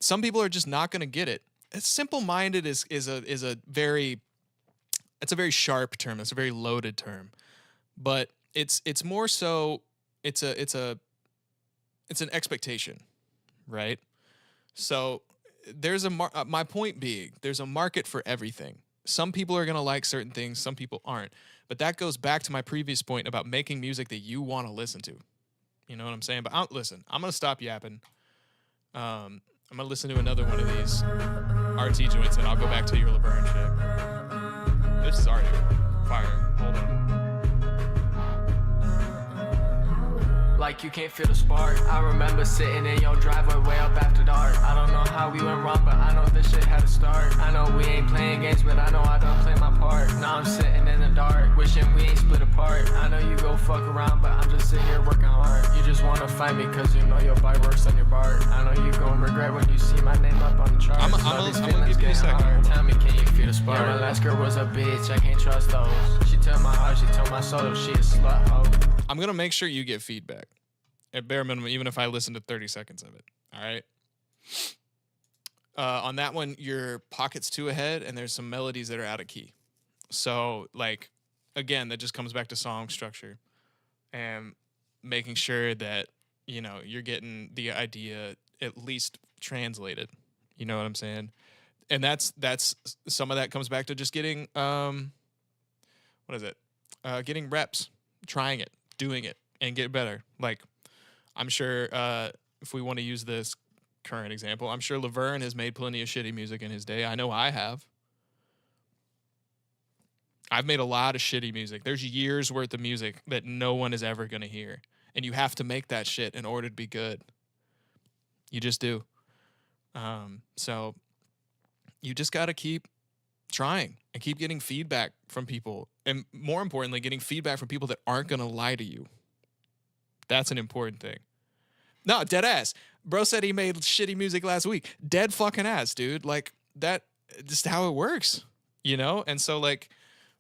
some people are just not going to get it. Simple-minded is a very sharp term. It's a very loaded term. But it's more so it's an expectation, right? So there's my point being, there's a market for everything. Some people are going to like certain things, some people aren't. But that goes back to my previous point about making music that you want to listen to. You know what I'm saying? But listen, I'm going to stop yapping. I'm going to listen to another one of these RT joints, and I'll go back to your Laverne shit. This is already fire. Hold on. Like you can't feel the spark. I remember sitting in your driveway way up after dark. I don't know how we went wrong, but I know this shit had to start. I know we ain't playing games, but I know I don't play my part. Now I'm sitting in the dark, wishing we ain't split apart. I know you go fuck around, but I'm just sitting here working hard. You just wanna fight me cause you know your bite works on your bar. I know you gon' regret when you see my name up on the chart. I'm gonna give you a second. Tell me, can you feel the spark? Yeah, my last girl was a bitch, I can't trust those. She took my heart, she took my soul, she a slut hoe. I'm going to make sure you get feedback. At bare minimum, even if I listen to 30 seconds of it. All right? On that one, your pocket's too ahead, and there's some melodies that are out of key. So, like, again, that just comes back to song structure and making sure that, you know, you're getting the idea at least translated. You know what I'm saying? And that's some of that comes back to just getting, getting reps, trying it, doing it, and get better. Like, I'm sure if we want to use this current example, I'm sure Laverne has made plenty of shitty music in his day. I know I have. I've made a lot of shitty music. There's years worth of music that no one is ever going to hear. And you have to make that shit in order to be good. You just do. So you just got to keep trying and keep getting feedback from people. And more importantly, getting feedback from people that aren't going to lie to you. That's an important thing. No, dead ass. Bro said he made shitty music last week. Dead fucking ass, dude. Like, that, just how it works, you know? And so, like,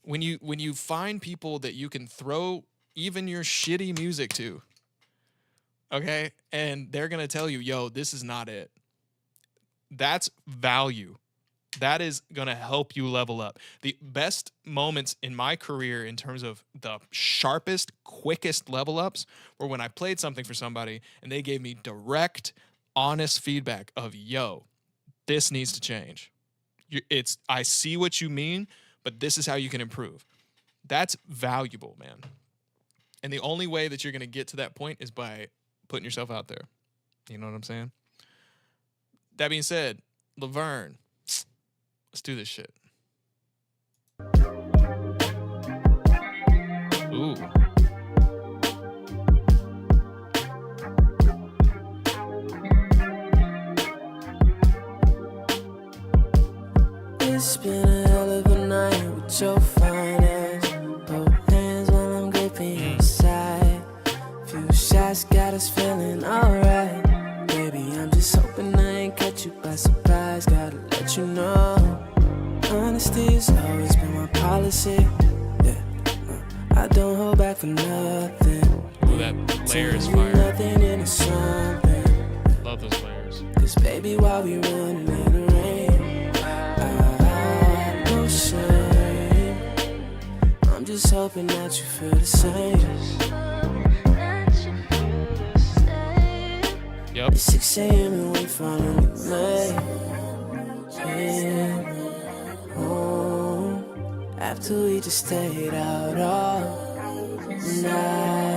when you find people that you can throw even your shitty music to, okay, and they're going to tell you, yo, this is not it. That's value. That is going to help you level up. The best moments in my career in terms of the sharpest, quickest level ups were when I played something for somebody and they gave me direct, honest feedback of, yo, this needs to change. I see what you mean, but this is how you can improve. That's valuable, man. And the only way that you're going to get to that point is by putting yourself out there. You know what I'm saying? That being said, Laverne, let's do this shit. Ooh. It's been a hell of a night with your fine ass. Both hands while I'm gripping your side. Few shots got us feeling alright. Baby, I'm just hoping I ain't catch you by surprise. Gotta let you know, honesty has always been my policy. Yeah, I don't hold back for nothing. Ooh, that layer is fire. Nothing into something. Love those layers. Cause baby, while we running in the rain, I no shame. I'm just hoping that you feel the same. Yep. It's 6 a.m. and we finally made it home. After we just stayed out all night.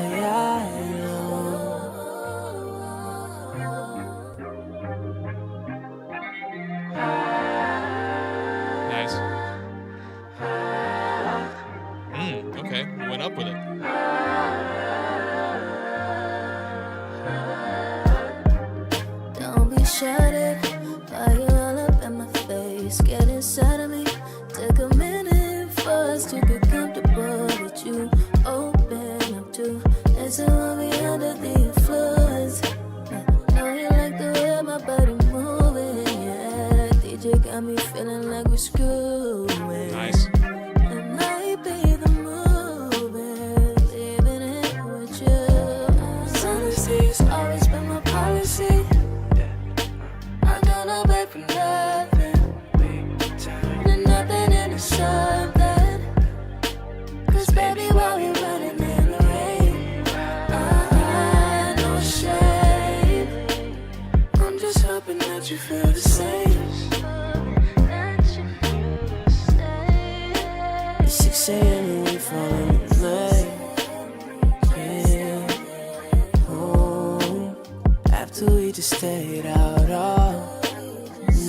just stayed out all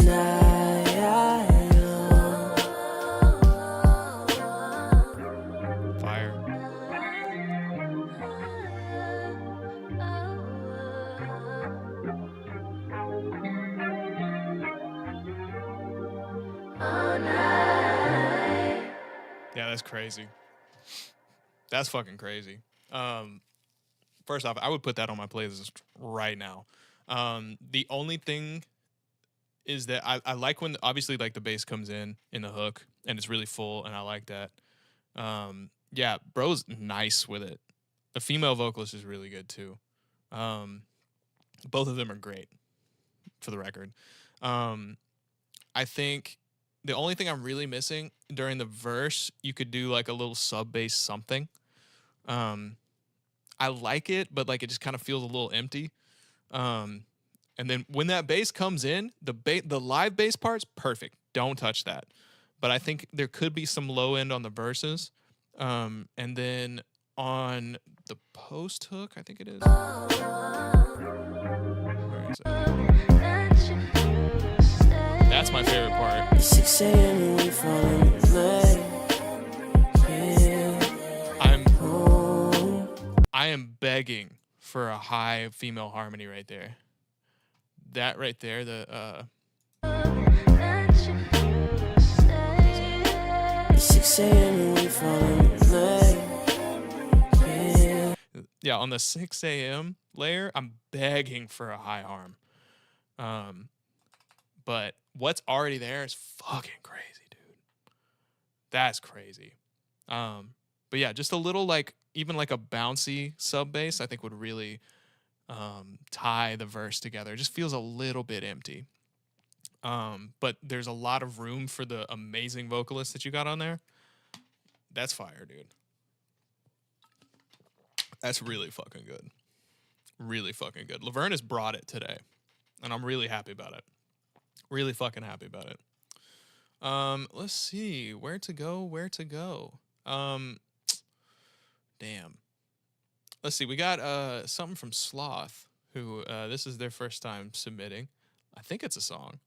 night. Fire. Yeah, that's crazy. That's fucking crazy. First off, I would put that on my playlist right now. The only thing is that I like when obviously like the bass comes in the hook and it's really full and I like that. Yeah, bro's nice with it. The female vocalist is really good too. Both of them are great, for the record. I think the only thing I'm really missing during the verse, you could do like a little sub bass something. I like it, but like it just kind of feels a little empty. And then when that bass comes in, the live bass part's perfect. Don't touch that. But I think there could be some low end on the verses. And then on the post hook, I think it is. Where is it? That's my favorite part. 6 a.m. and we falling late. I am begging for a high female harmony right there. That right there, the 6 a.m. and we falling late. yeah, on the 6 a.m. layer, I'm begging for a high harm. But what's already there is fucking crazy, dude. That's crazy. But yeah, just a little like even like a bouncy sub bass, I think would really tie the verse together. It just feels a little bit empty. But there's a lot of room for the amazing vocalist that you got on there. That's fire, dude. That's really fucking good. Really fucking good. Laverne has brought it today, and I'm really happy about it. Really fucking happy about it. Let's see. Where to go? Damn. Let's see. We got something from Sloth, who this is their first time submitting. I think it's a song.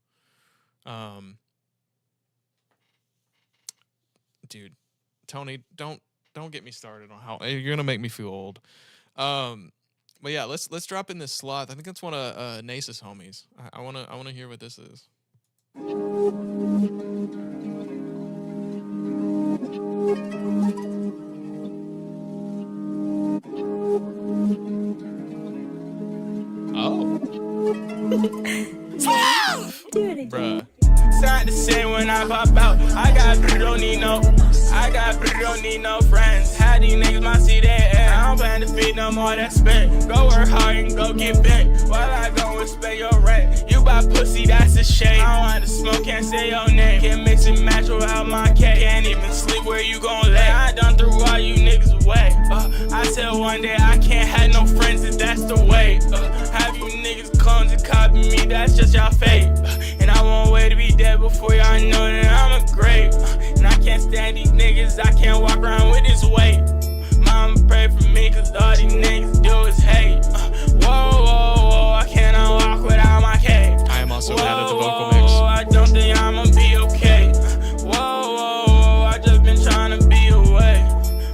Dude, Tony, don't get me started on how you're gonna make me feel old. But yeah, let's drop in this Sloth. I think that's one of Nace's homies. I wanna hear what this is. Oh. Do it again. Bruh. Sound the same when I pop out. I got don't need no friends. How these niggas might see that ass. I don't plan to feed no more that spent. Go work hard and go get bent. While I go and spend your rent. You buy pussy, that's a shame. I don't want to smoke, can't say your name. Can't mix and match without my cake. Can't even sleep where you gon' lay. I done threw all you niggas away. I said one day I can't have no friends if that's the way. Have you niggas clones and copy me, that's just your fate. And I won't wait to be dead before y'all know that I'm a great. And I can't stand these niggas, I can't walk around with this weight. Mama pray for me, cause all these niggas do is hate. Whoa, I cannot walk without my cape. I am also mad at the vocal mix. I don't think I'ma be okay. Whoa, I just been trying to be away.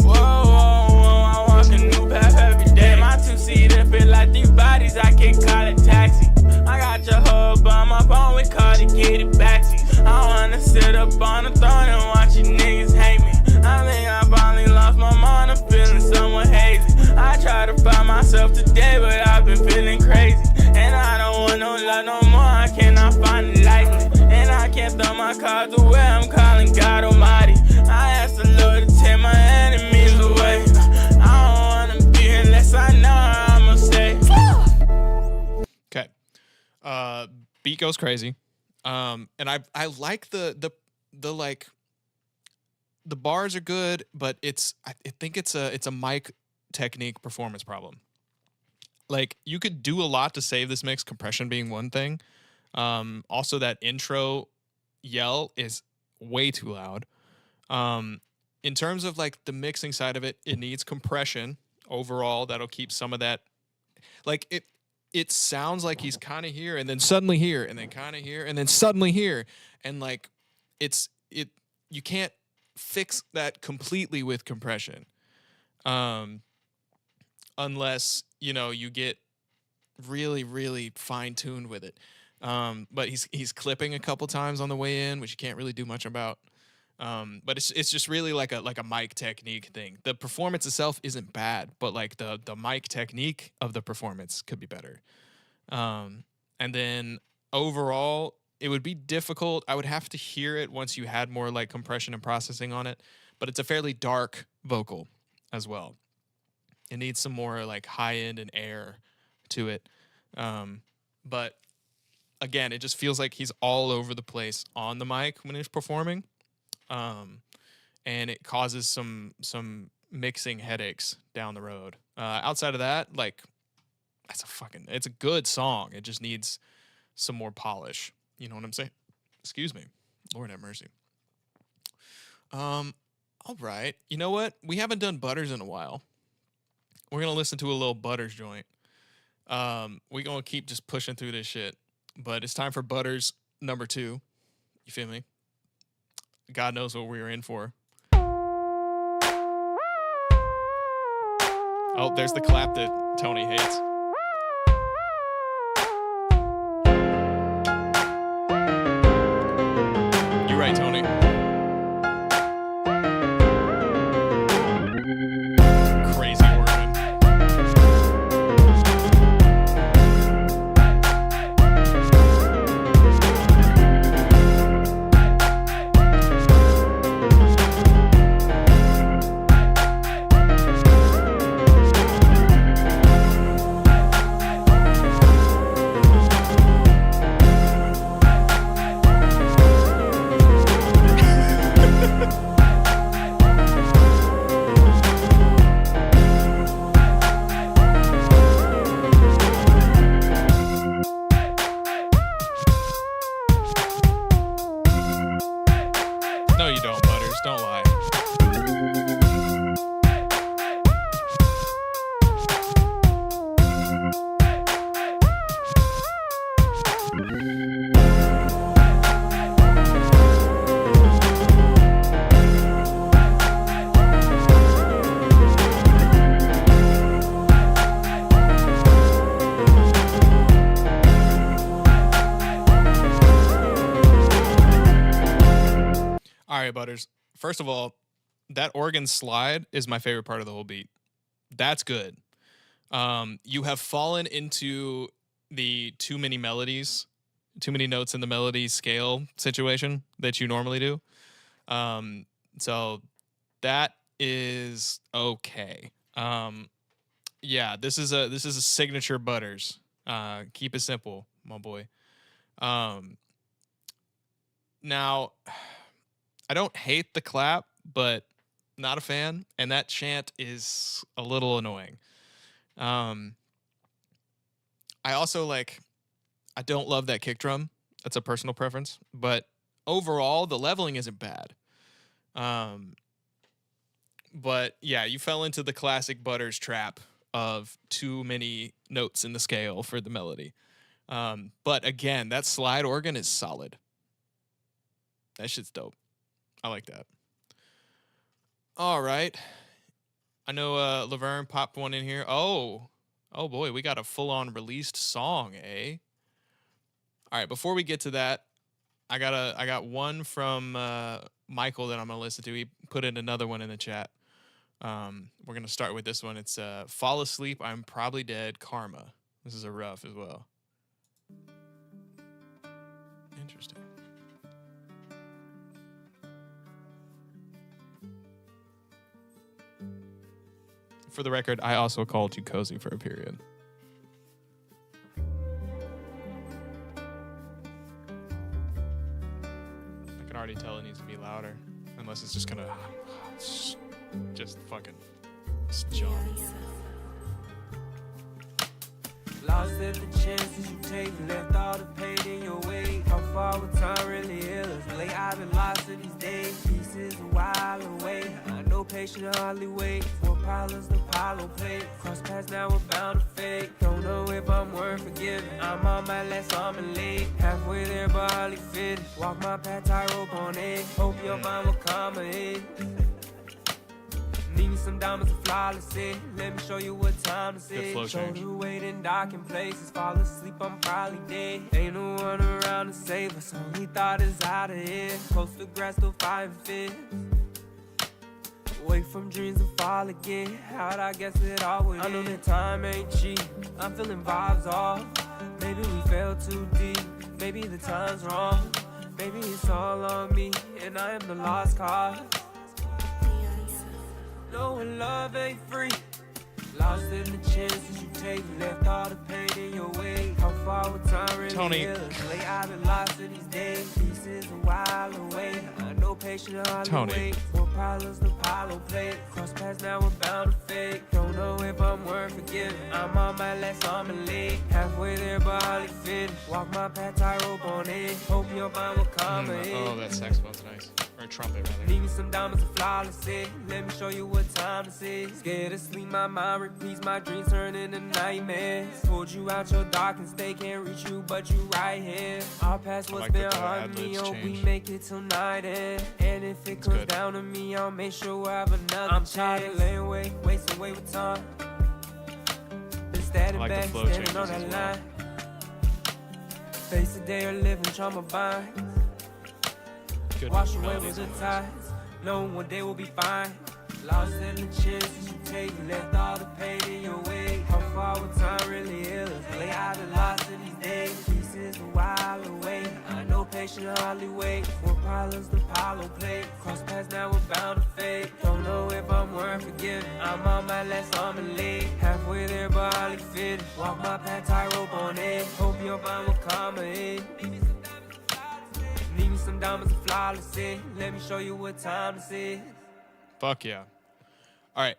Whoa, I walk a new path every day. My two-seater feel like these bodies, I can't call it taxi. I got your hub on my phone, we call it get it backseat. I wanna sit up on the throne and watch you niggas hate me. I think I finally lost my mind, I'm feeling somewhat hazy. I try to find myself today, but I've been feeling crazy. And I don't want no love no more, I cannot find it lightly. And I can't throw my cards away, I'm calling God Almighty. I ask the Lord to take my enemies away. I don't wanna be here unless I know I'ma stay. Okay. Beat goes crazy. And I like the like the bars are good, but I think it's a mic technique performance problem. Like you could do a lot to save this mix, compression being one thing. Also that intro yell is way too loud. In terms of like the mixing side of it, it needs compression overall. That'll keep some of that like it sounds like he's kind of here and then suddenly here and then kind of here and then suddenly here, and like you can't fix that completely with compression, unless you get really, really fine-tuned with it. But he's clipping a couple times on the way in, which you can't really do much about. But it's just really like a mic technique thing. The performance itself isn't bad, but like the mic technique of the performance could be better. And then overall, it would be difficult. I would have to hear it once you had more like compression and processing on it, but it's a fairly dark vocal as well. It needs some more like high end and air to it. But again, it just feels like he's all over the place on the mic when he's performing. And it causes some mixing headaches down the road. Outside of that, like it's a good song. It just needs some more polish. You know what I'm saying? Excuse me. Lord have mercy. All right. You know what? We haven't done Butters in a while. We're going to listen to a little Butters joint. We're going to keep just pushing through this shit. But it's time for Butters number 2. You feel me? God knows what we were in for. Oh, there's the clap that Tony hates. You're right, Tony. Crazy working. No, you don't, Butters. Don't lie. All right, Butters. First of all, that organ slide is my favorite part of the whole beat. That's good. You have fallen into the too many melodies, too many notes in the melody scale situation that you normally do. So that is okay. Yeah, this is a signature Butters. Keep it simple, my boy. Now, I don't hate the clap, but not a fan, and that chant is a little annoying. I also I don't love that kick drum. That's a personal preference, but overall the leveling isn't bad. But yeah, you fell into the classic Butters trap of too many notes in the scale for the melody. But again, that slide organ is solid. That shit's dope. I like that. All right. I know Laverne popped one in here. Oh boy, we got a full-on released song, eh? All right, before we get to that, I got one from Michael that I'm gonna listen to. He put in another one in the chat. We're gonna start with this one. It's Fall Asleep, I'm Probably Dead, Karma. This is a rough as well. Interesting. For the record, I also called you cozy for a period. I can already tell it needs to be louder, unless it's just gonna just fucking jump. Lost every chance you take, left all the pain in your way. How far would time really heal us? Late, I've been lost in these days. Pieces a while away. I know patient hardly wait. pilots, the Apollo plate. Cross paths now, we're bound to fade. Don't know if I'm worth forgiving. I'm on my last arm and leg. Halfway there, but hardly fit. Walk my path, tie rope on it. Hope you'll find what karma is. Need me some diamonds to flawless it. Let me show you what time to Good flow sit. change. Shoulder weight in docking places. Fall asleep, I'm probably dead. Ain't no one around to save us. Only thought is out of here. Close to grass, still 5 and 5. Wait from dreams to fall again. How'd I guess it all would end? I know that time ain't cheap. I'm feeling vibes off. Maybe we fell too deep. Maybe the time's wrong. Maybe it's all on me, and I am the lost cause. Knowing love ain't free. Lost in the chances you take. Left all the pain in your way. How far would time really Tony. heal us? Late, I've been lost in these days. Pieces a while away. I know patient hardly Tony. wait. More pilots, the Apollo plate. Cross paths now, we're bound to fade. Don't know if I'm worth forgiving. I'm on my last arm and leg. Halfway there, but hardly finished. Walk my path, tie rope on it. Hope you'll find what karma is. Oh, that saxophone's nice. Or trumpet, rather. Need me some diamonds to flawless it. Let me show you what time this is. Scared to sleep, my mind repeats. My dreams turn into nightmares. Pulled you out your darkest day. Can't reach you, but you right here. Our past what's like been that the hard me. ad-libs Hope we change. make it till night end. And if it comes good. down to me, I'll make sure we'll have another I'm tired of laying away, wasting away with time. Been standing I like the back, flow standing on changes that as well. line. Face the day of living trauma binds. Good Wash away melodies with on the those. tides, knowing one day we'll be fine. Lost in the chances you take, left all the pain in your way. How far would time really heal us? Lay out the lost in these days, pieces a while away. I know patient hardly wait. More pilots, the Apollo plate. Cross paths now, we're bound to fade. Don't know if I'm worth forgiving. I'm on my last arm and leg. Halfway there, but hardly finished. Walk my path, tie rope on it. Hope you'll find what karma is. Need me some diamonds to flawless it. Let me show you what time this is. Fuck yeah. All right.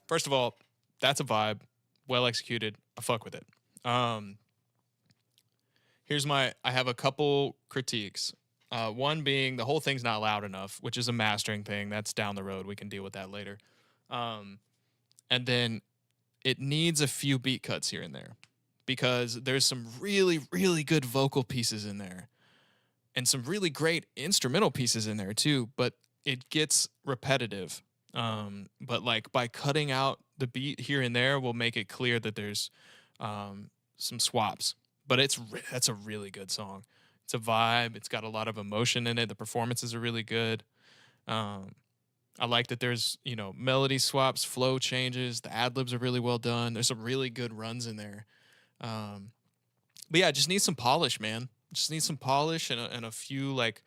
First of all, that's a vibe. Well executed. I fuck with it. I have a couple critiques. One being the whole thing's not loud enough, which is a mastering thing. That's down the road. We can deal with that later. And then it needs a few beat cuts here and there because there's some really, really good vocal pieces in there and some really great instrumental pieces in there too, but it gets repetitive. But like by cutting out the beat here and there will make it clear that there's some swaps. But that's a really good song. It's a vibe. It's got a lot of emotion in it. The performances are really good. I like that there's, melody swaps, flow changes. The ad-libs are really well done. There's some really good runs in there. But yeah, it just needs some polish, man. Just needs some polish and a few like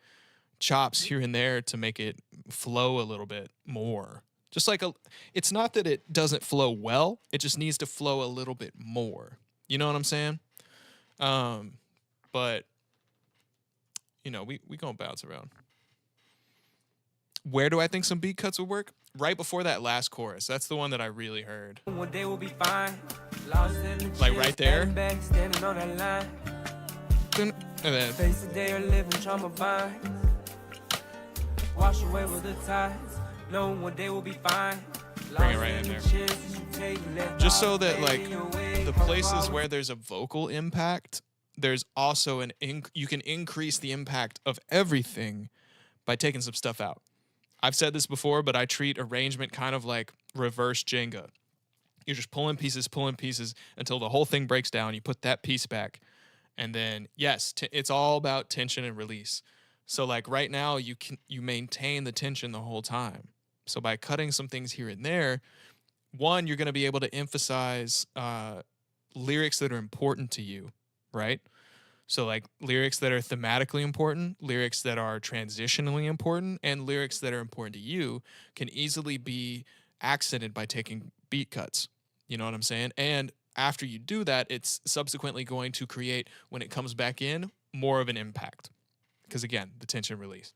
chops here and there to make it flow a little bit more. Just like it's not that it doesn't flow well. It just needs to flow a little bit more. You know what I'm saying? But we gonna bounce around. Where do I think some beat cuts would work? Right before that last chorus. That's the one that I really heard. One day we'll be fine. Lost in the Like right there? standing back, standing on that line. And then Face the day of living trauma binds. Wash away with the tides. Knowing one day we'll be fine. Bring it right in there. Just so that like the places where there's a vocal impact, there's also you can increase the impact of everything by taking some stuff out. I've said this before, but I treat arrangement kind of like reverse Jenga. You're just pulling pieces until the whole thing breaks down. You put that piece back. And then, yes, it's all about tension and release. So like right now, you maintain the tension the whole time. So by cutting some things here and there, one, you're going to be able to emphasize lyrics that are important to you, right? So like lyrics that are thematically important, lyrics that are transitionally important, and lyrics that are important to you can easily be accented by taking beat cuts. You know what I'm saying? And after you do that, it's subsequently going to create, when it comes back in, more of an impact. Because again, the tension release.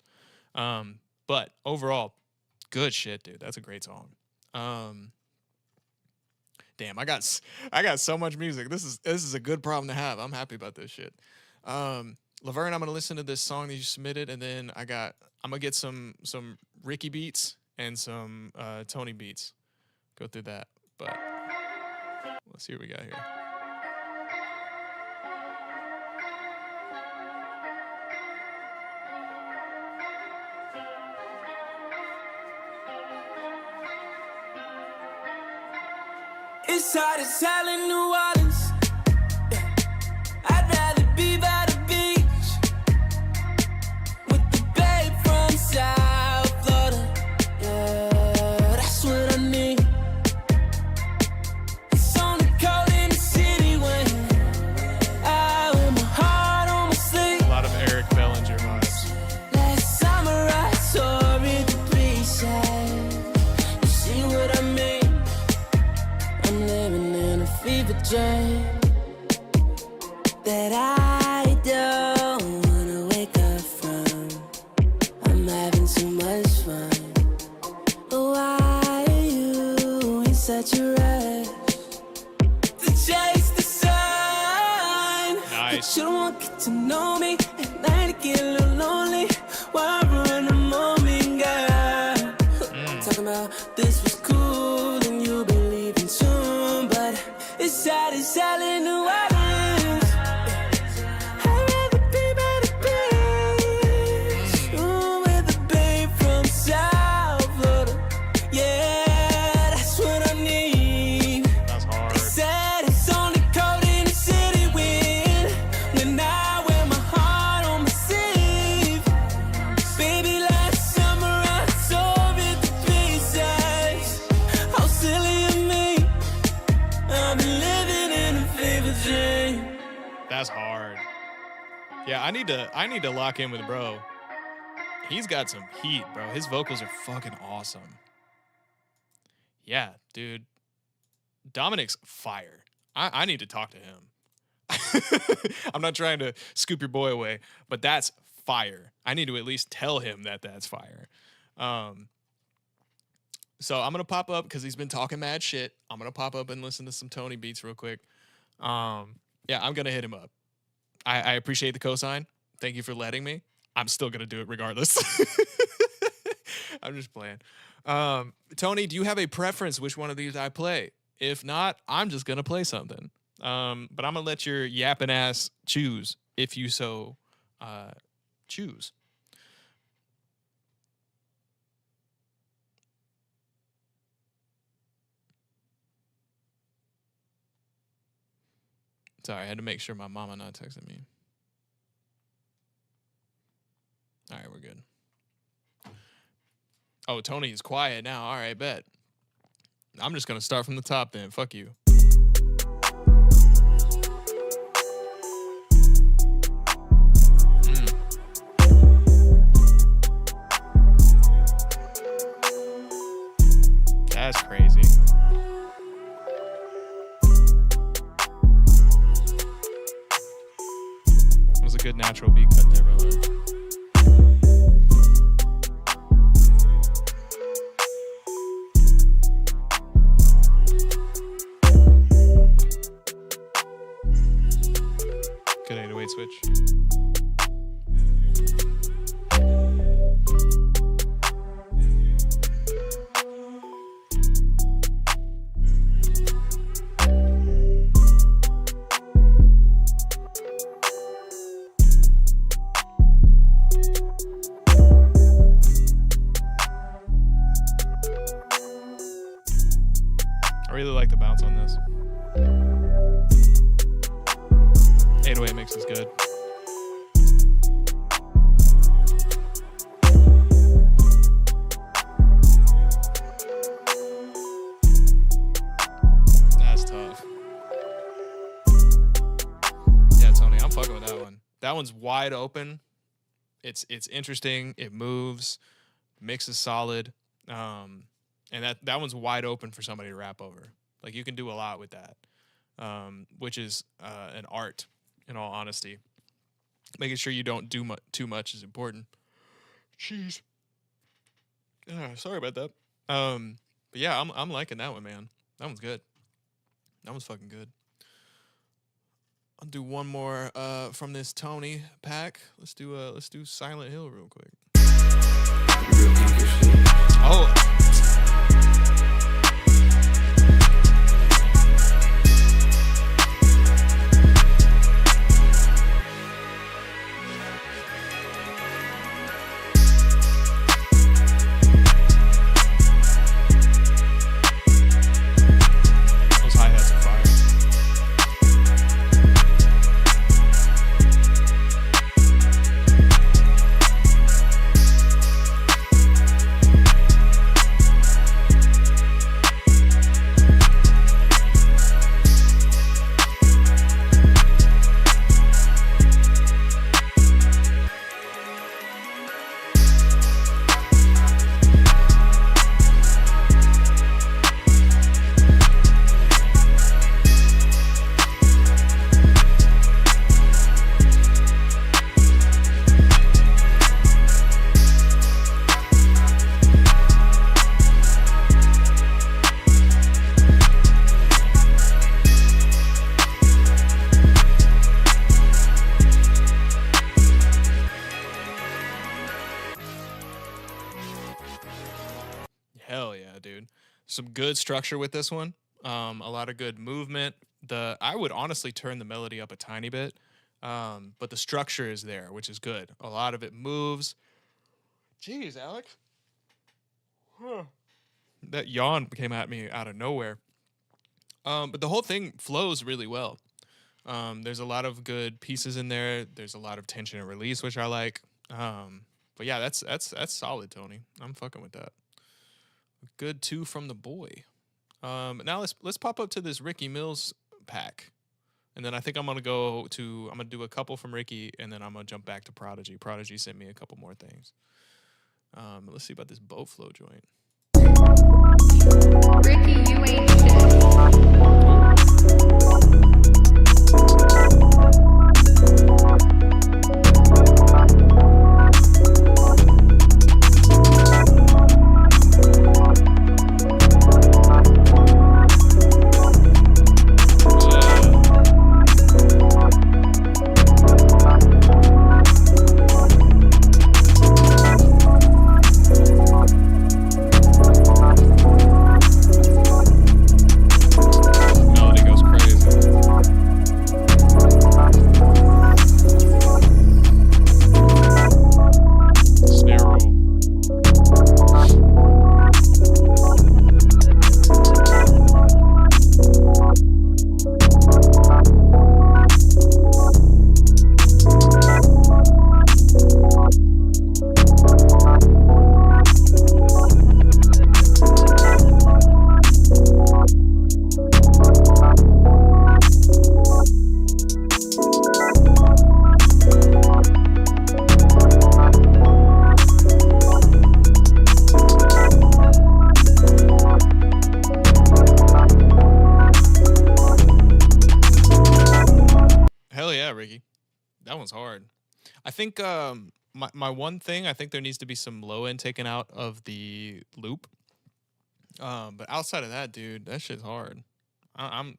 But overall, good shit, dude. That's a great song. Damn, I got so much music. This is a good problem to have. I'm happy about this shit. Laverne, I'm gonna listen to this song that you submitted, and then I'm gonna get some Ricky beats and some Tony beats go through that. But let's see what we got here. It's hot as hell in New Orleans. Yeah. I'd rather be by the beach with the babe from South Florida. Yeah, that's what I need. It's on the cold in the city when I wear my heart on my sleeve. A lot of Eric Bellinger vibes. Last summer I saw it the B-side. You see what I mean? I'm living in a fever dream that I don't wanna wake up from. I'm having too much fun. Why are you in such a rush to chase the sun? Nice. But you don't want to get to know me. At night I get a little lonely. Why run the moment, girl? Talking about this was cool and you'll be leaving soon, but it's sad as hell in New Orleans. I'd rather be by the beach, with a babe from South Florida. Yeah, that's what I need. That's hard. They said it's only cold in the city when I wear my heart on my sleeve. Baby, last summer I saw it the pieces. How silly of me. I've been living in a fever dream. That's hard. Yeah, I need to lock in with bro. He's got some heat, bro. His vocals are fucking awesome. Yeah, dude. Dominic's fire. I need to talk to him. I'm not trying to scoop your boy away, but that's fire. I need to at least tell him that that's fire. So I'm gonna pop up because he's been talking mad shit. I'm gonna pop up and listen to some Tony beats real quick. Yeah, I'm gonna hit him up. I appreciate the cosign. Thank you for letting me. I'm still gonna do it regardless. I'm just playing. Tony, do you have a preference which one of these I play? If not, I'm just gonna play something. But I'm gonna let your yapping ass choose if you so choose. Sorry, I had to make sure my mama not texting me. All right, we're good. Oh, Tony is quiet now. All right, bet. I'm just going to start from the top then. Fuck you. That's crazy. That was a good natural beat cut there, brother. Good 808 switch. I really like the bounce on this. 808 mix is good. That's tough. Yeah, Tony, I'm fucking with that one. That one's wide open. It's interesting. It moves. Mix is solid. And that one's wide open for somebody to rap over. Like, you can do a lot with that, which is an art, in all honesty. Making sure you don't do too much is important. Jeez. Sorry about that. But yeah, I'm liking that one, man. That one's good. That one's fucking good. I'll do one more from this Tony pack. Let's do Silent Hill real quick. Oh. good structure with this one. A lot of good movement. I would honestly turn the melody up a tiny bit, but the structure is there, which is good. A lot of it moves. Jeez, Alex. Huh. That yawn came at me out of nowhere. But the whole thing flows really well. There's a lot of good pieces in there. There's a lot of tension and release, which I like. But yeah, that's solid, Tony. I'm fucking with that. Good 2 from the boy. Now let's pop up to this Ricky Mills pack, and then I think I'm gonna do a couple from Ricky, and then I'm gonna jump back to Prodigy. Prodigy sent me a couple more things. Let's see about this boat flow joint. Ricky, you ain't shit. Melody goes crazy. Snare roll. Hell yeah, Ricky. That one's hard. I think my one thing, I think there needs to be some low end taken out of the loop. But outside of that, dude, that shit's hard. I'm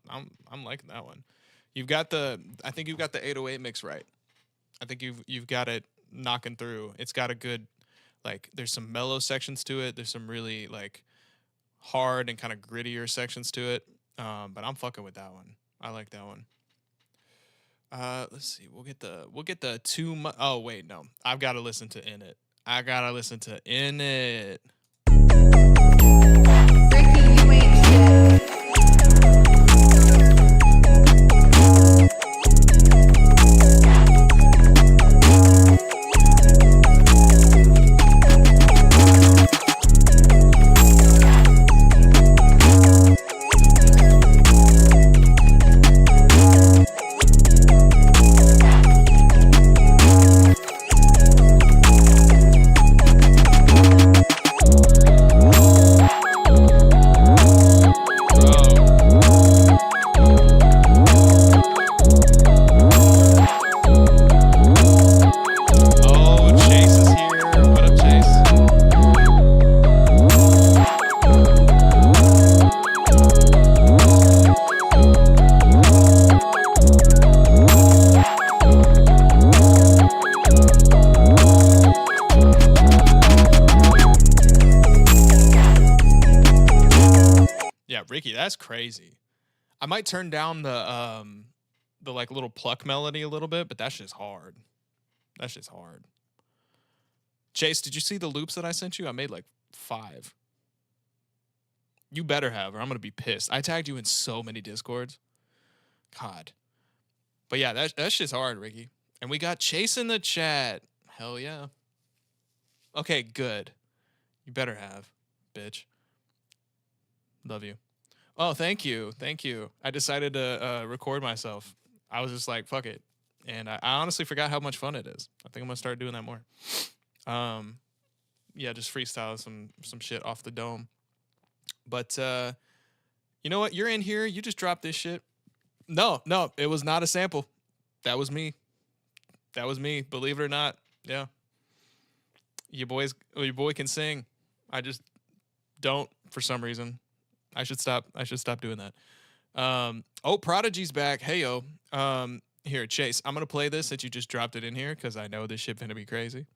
liking that one. I think you've got the 808 mix right. I think you've got it knocking through. It's got a good, like, there's some mellow sections to it. There's some really like hard and kind of grittier sections to it. But I'm fucking with that one. I like that one. Let's see. We'll get the oh wait, no. I've got to listen to In It. I gotta listen to In It. Ricky, you ain't shit. Oh, Chase is here. What up, Chase? Yeah, Ricky, that's crazy. I might turn down the like little pluck melody a little bit, but that's just hard. That's just hard. Chase, did you see the loops that I sent you? I made like 5. You better have, or I'm gonna be pissed. I tagged you in so many Discords. God. But yeah, that's just hard, Ricky. And we got Chase in the chat. Hell yeah. Okay, good. You better have, bitch. Love you. Oh, thank you. Thank you. I decided to record myself. I was just like, fuck it. And I honestly forgot how much fun it is. I think I'm going to start doing that more. Yeah, just freestyle some shit off the dome. But you know what? You're in here. You just dropped this shit. No, it was not a sample. That was me. That was me. Believe it or not. Yeah. Your boy can sing. I just don't for some reason. I should stop doing that. Oh, Prodigy's back. Hey yo. Here, Chase. I'm gonna play this that you just dropped it in here because I know this shit gonna be crazy.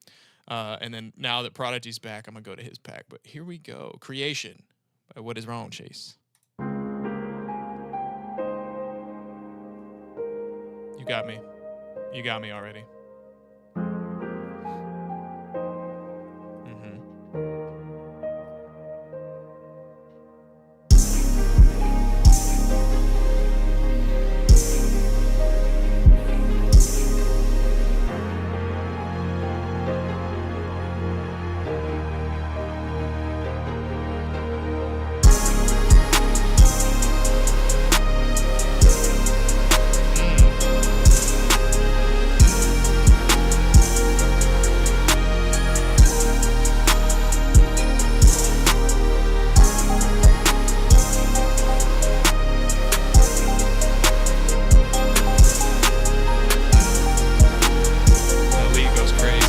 And then now that Prodigy's back, I'm gonna go to his pack. But here we go. Creation What is wrong, Chase? You got me. You got me already. Mm-hmm. The league goes crazy.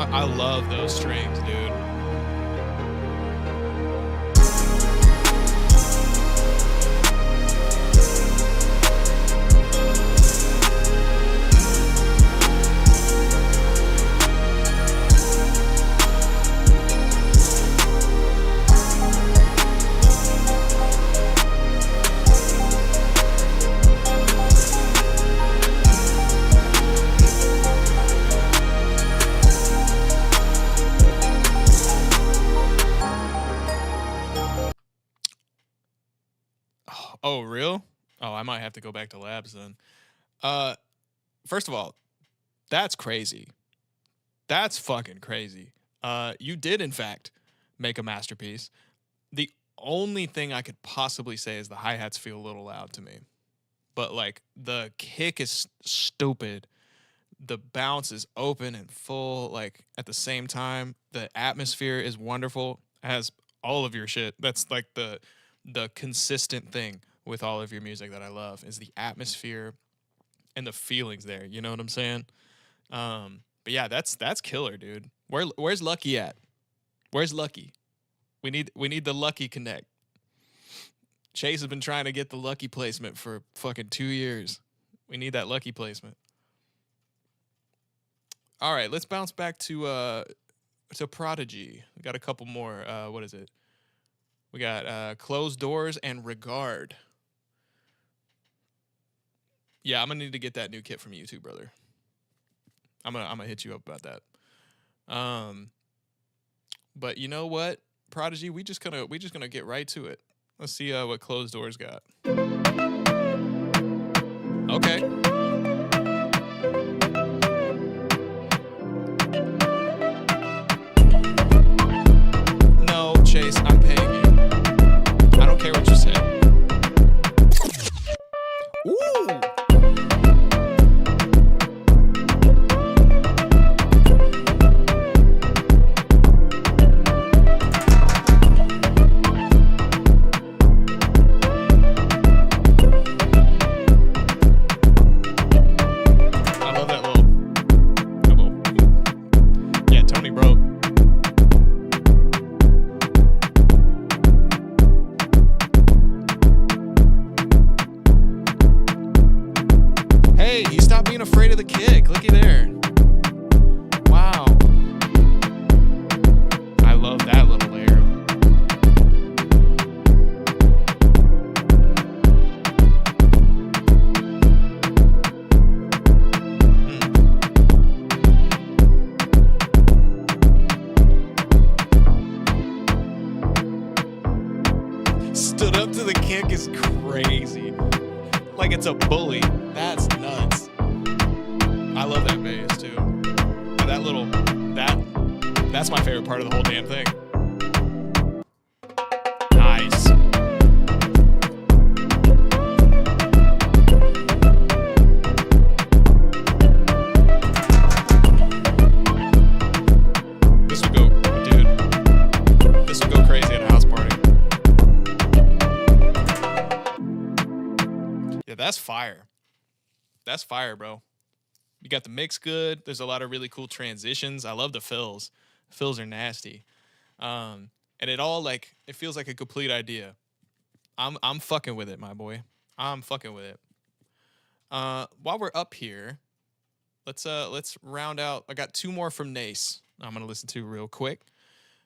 I love those strings, dude. Oh, real? Oh, I might have to go back to labs then. First of all, that's crazy. That's fucking crazy. You did, in fact, make a masterpiece. The only thing I could possibly say is the hi-hats feel a little loud to me. But, like, the kick is stupid. The bounce is open and full, like, at the same time. The atmosphere is wonderful, as all of your shit. That's, like, the consistent thing with all of your music that I love is the atmosphere and the feelings there. You know what I'm saying? But yeah, that's killer, dude. Where's Lucky at? Where's Lucky? We need the Lucky Connect. Chase has been trying to get the Lucky placement for fucking 2 years. We need that Lucky placement. All right, let's bounce back to Prodigy. We got a couple more. What is it? We got Closed Doors and Regard. Yeah, I'm gonna need to get that new kit from you too, brother. I'm gonna hit you up about that. But you know what, Prodigy, we just gonna get right to it. Let's see what Closed Doors got. Okay. No, Chase, I'm paying you. I don't care what you say. Ooh. Afraid of the kick. Looky there. Wow. I love that little layer. Stood up to the kick is crazy. a bully. That's nuts. I love that bass too. And that little that's my favorite part of the whole damn thing. Nice. This would go, dude. This would go crazy at a house party. Yeah, that's fire. That's fire, bro. You got the mix good. There's a lot of really cool transitions. I love the fills. Fills are nasty. And it all like it feels like a complete idea. I'm fucking with it, my boy. I'm fucking with it. While we're up here, let's round out. I got two more from Nace I'm gonna listen to real quick.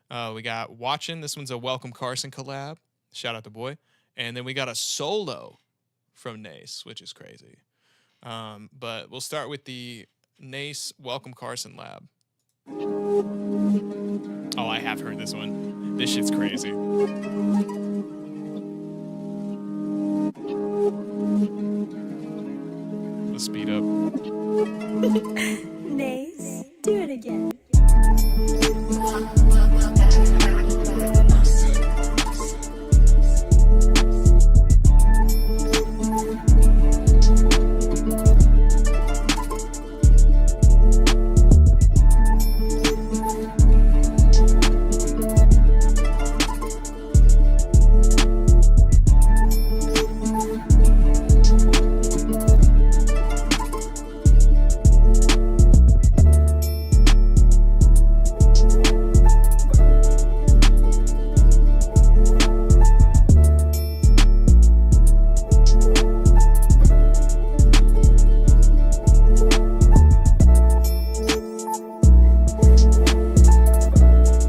We got Watchin'. This one's a Welcome Carson collab. Shout out to boy. And then we got a solo from Nace, which is crazy. But we'll start with the Nace Welcome Carson lab. Oh, I have heard this one. This shit's crazy. Let's speed up. Nace, do it again.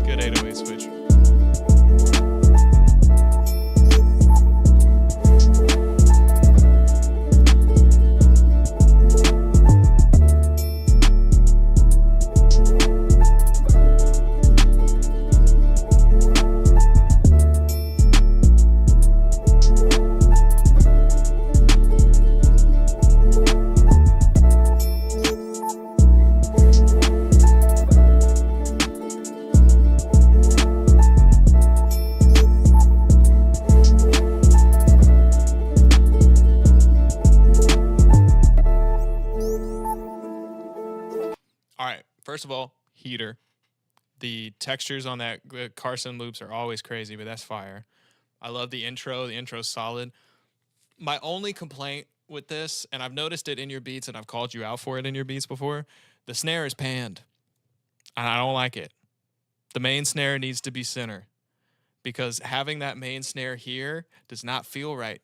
Good 808 switch. All right. First of all, heater. The textures on that Carson loops are always crazy, but that's fire. I love the intro. The intro's solid. My only complaint with this, and I've noticed it in your beats, and I've called you out for it in your beats before, the snare is panned. And I don't like it. The main snare needs to be center because having that main snare here does not feel right.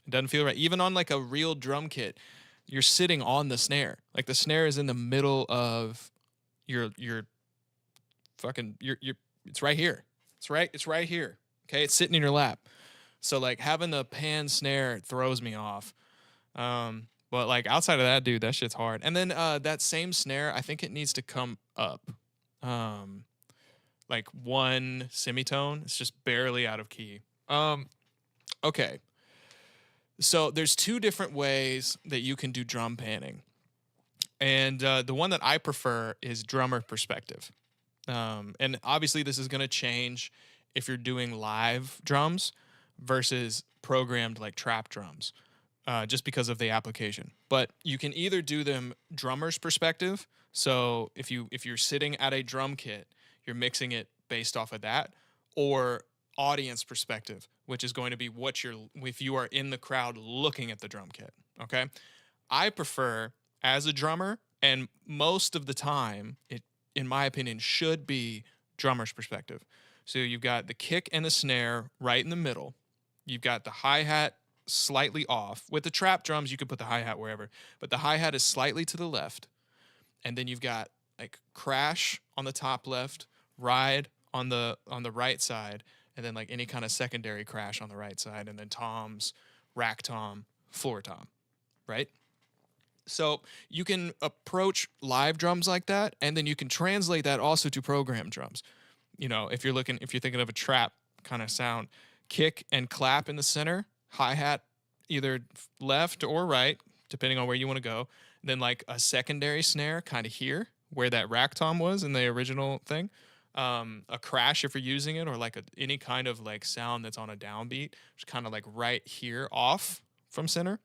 It doesn't feel right. Even on like a real drum kit, you're sitting on the snare. Like the snare is in the middle of your fucking your it's right here. It's right here. Okay? It's sitting in your lap. So like having the pan snare throws me off. But like outside of that, dude, that shit's hard. And then that same snare, I think it needs to come up. Like one semitone. It's just barely out of key. Okay. So there's two different ways that you can do drum panning. And the one that I prefer is drummer perspective. And obviously this is going to change if you're doing live drums versus programmed like trap drums, just because of the application. But you can either do them drummer's perspective. So if you're sitting at a drum kit, you're mixing it based off of that, or audience perspective, which is going to be if you are in the crowd looking at the drum kit. Okay. I prefer as a drummer, and most of the time it, in my opinion, should be drummer's perspective. So you've got the kick and the snare right in the middle. You've got the hi-hat slightly off. With the trap drums, you could put the hi-hat wherever, but the hi-hat is slightly to the left. And then you've got like crash on the top left, ride on the right side, and then like any kind of secondary crash on the right side, and then toms, rack tom, floor tom, right? So you can approach live drums like that, and then you can translate that also to program drums. You know, if you're thinking of a trap kind of sound, kick and clap in the center, hi-hat either left or right, depending on where you want to go. Then like a secondary snare kind of here, where that rack tom was in the original thing. A crash if you're using it, or like any kind of like sound that's on a downbeat, which kind of like right here off from center.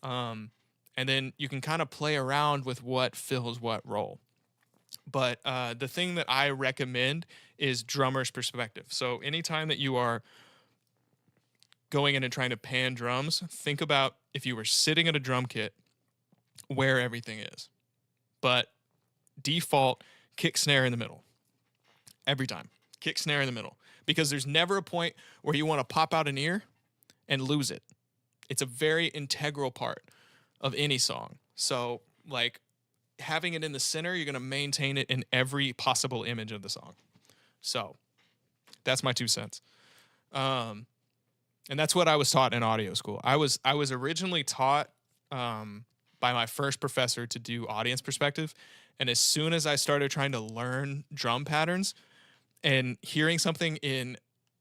And then you can kind of play around with what fills what role. But the thing that I recommend is drummer's perspective. So anytime that you are going in and trying to pan drums, think about if you were sitting at a drum kit, where everything is. But default, kick snare in the middle. Every time. Kick snare in the middle. Because there's never a point where you want to pop out an ear and lose it. It's a very integral part of any song. So, like, having it in the center, you're going to maintain it in every possible image of the song. So, that's my 2 cents. And that's what I was taught in audio school. I was originally taught by my first professor to do audience perspective. And as soon as I started trying to learn drum patterns, and hearing something in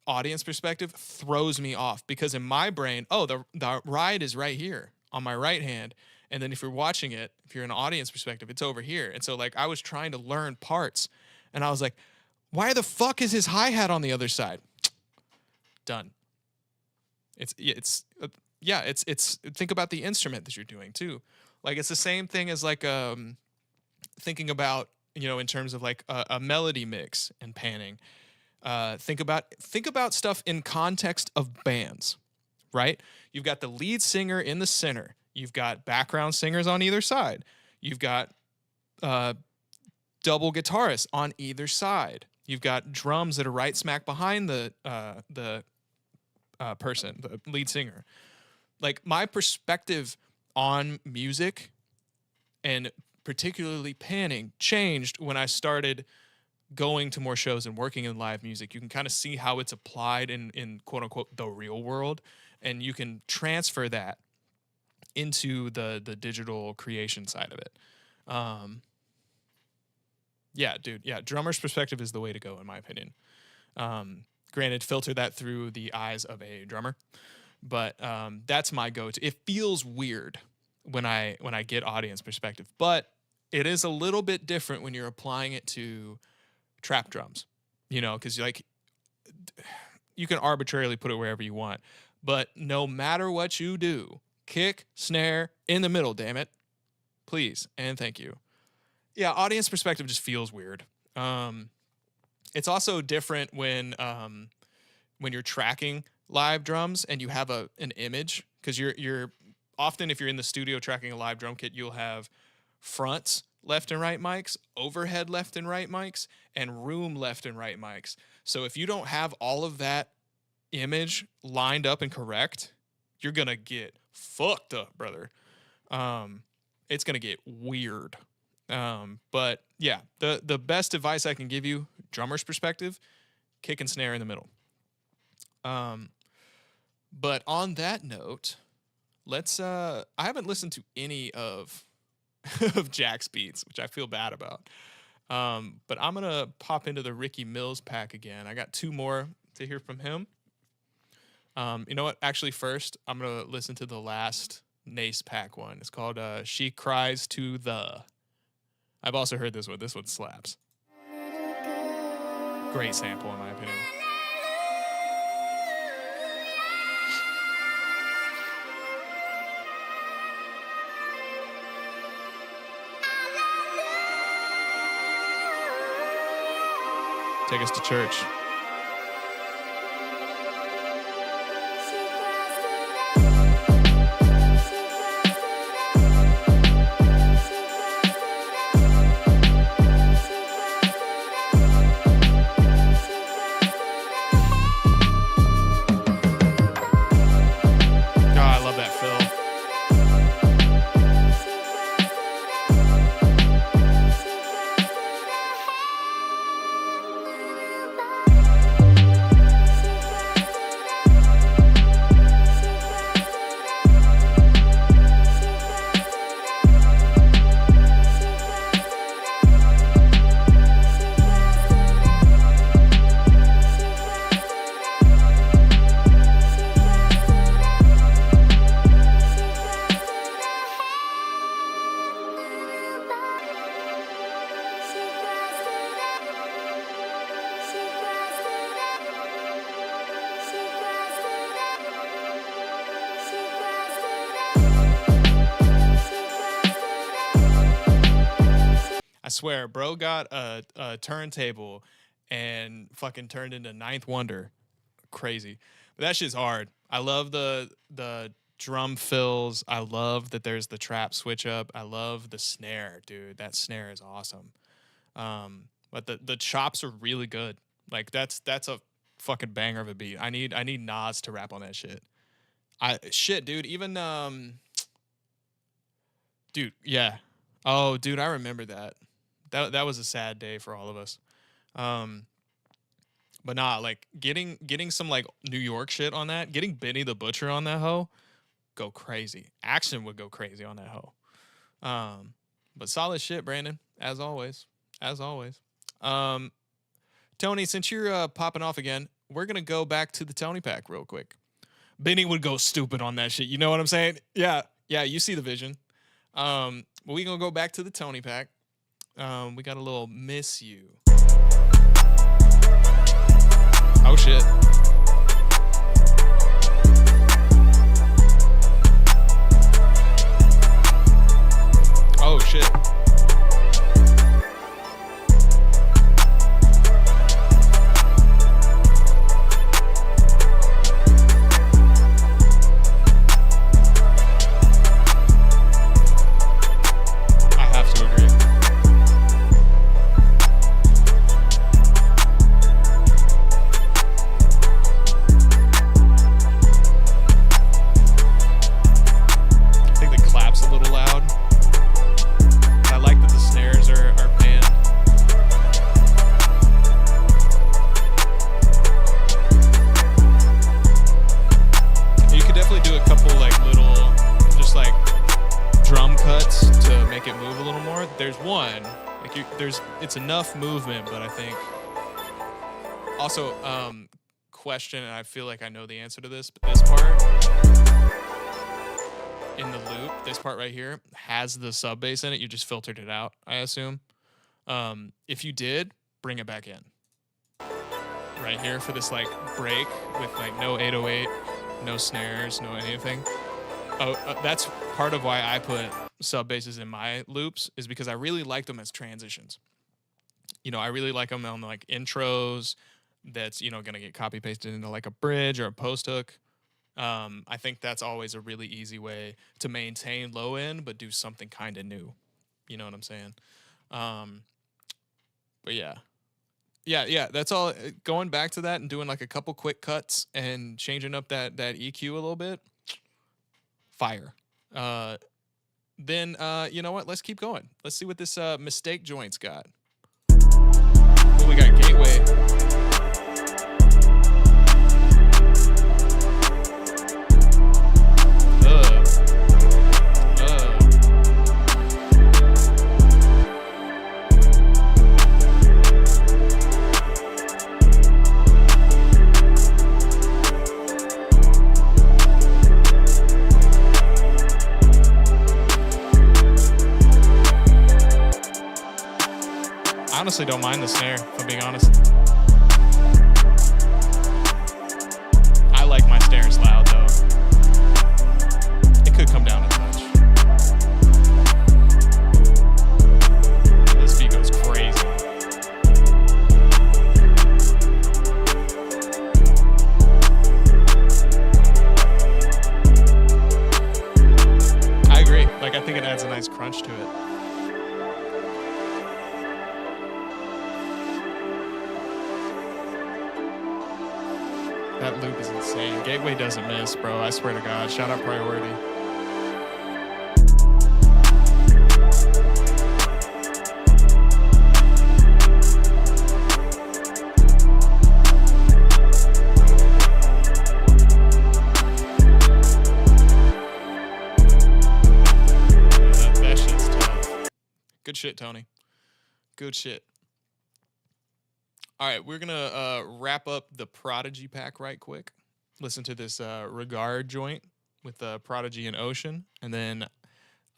audience perspective throws me off, because in my brain, the ride is right here on my right hand. And then if you're watching it, if you're in audience perspective, it's over here. And so like I was trying to learn parts and I was like, why the fuck is his hi-hat on the other side? Done. It's think about the instrument that you're doing too. Like it's the same thing as like thinking about, you know, in terms of like a melody mix and panning. Think about stuff in context of bands, right? You've got the lead singer in the center. You've got background singers on either side. You've got double guitarists on either side. You've got drums that are right smack behind the person, the lead singer. Like my perspective on music and particularly panning changed when I started going to more shows and working in live music. You can kind of see how it's applied in quote unquote the real world, and you can transfer that into the digital creation side of it. Drummer's perspective is the way to go in my opinion. Granted, filter that through the eyes of a drummer, but that's my go-to. It feels weird when I get audience perspective, but it is a little bit different when you're applying it to trap drums, you know, because like you can arbitrarily put it wherever you want, but no matter what you do, kick, snare in the middle, damn it, please and thank you. Yeah, audience perspective just feels weird. It's also different when you're tracking live drums and you have an image, because you're often, if you're in the studio tracking a live drum kit, you'll have fronts left and right mics, overhead left and right mics, and room left and right mics. So if you don't have all of that image lined up and correct, you're gonna get fucked up, brother. It's gonna get weird. But yeah, the best advice I can give you, drummer's perspective, kick and snare in the middle. But on that note, let's I haven't listened to any of Jack's beats, which I feel bad about. But I'm gonna pop into the Ricky Mills pack again. I got 2 more to hear from him. You know what? Actually, first, I'm gonna listen to the last Nace pack one. It's called She Cries to the. I've also heard this one. This one slaps. Great sample, in my opinion. Take us to church. swear, bro got a turntable and fucking turned into Ninth Wonder. Crazy. But that shit's hard. I love the drum fills. I love that there's the trap switch up. I love the snare, dude. That snare is awesome. But the chops are really good. Like that's a fucking banger of a beat. I need Nas to rap on that shit. Shit, dude. Even dude, yeah. Oh, dude, I remember that. That was a sad day for all of us. But nah, like getting some like New York shit on that, getting Benny the Butcher on that hoe, go crazy. Action would go crazy on that hoe. But solid shit, Brandon, as always. As always. Tony, since you're popping off again, we're gonna go back to the Tony Pack real quick. Benny would go stupid on that shit. You know what I'm saying? Yeah, you see the vision. But we gonna go back to the Tony Pack. We got a little Miss You. Oh shit. Oh shit. I have to agree. I think the clap's a little loud. I like that the snares are panned. You could definitely do a couple like little, just like drum cuts to make it move a little more. There's one, like it's enough movement, but I think also question, and I feel like I know the answer to this, but this part in the loop, this part right here has the sub bass in it. You just filtered it out, I assume. If you did, bring it back in right here for this like break with like no 808, no snares, no anything. That's part of why I put sub basses in my loops, is because I really like them as transitions. You know, I really like them on like intros that's, you know, gonna get copy pasted into like a bridge or a post hook. I think that's always a really easy way to maintain low end, but do something kind of new. You know what I'm saying? But yeah. That's all. Going back to that and doing like a couple quick cuts and changing up that EQ a little bit. Fire. Then you know what? Let's keep going. Let's see what this Mistake joint's got. Oh, we got Gateway. I honestly don't mind the snare, if I'm being honest. I like my snares loud, though. It could come down a touch. This beat goes crazy. I agree. Like, I think it adds a nice crunch to it. That loop is insane. Gateway doesn't miss, bro. I swear to God. Shout out Priority. Yeah, that shit's tough. Good shit, Tony. Good shit. All right, we're gonna wrap up the Prodigy pack right quick. Listen to this Regard joint with Prodigy and Ocean, and then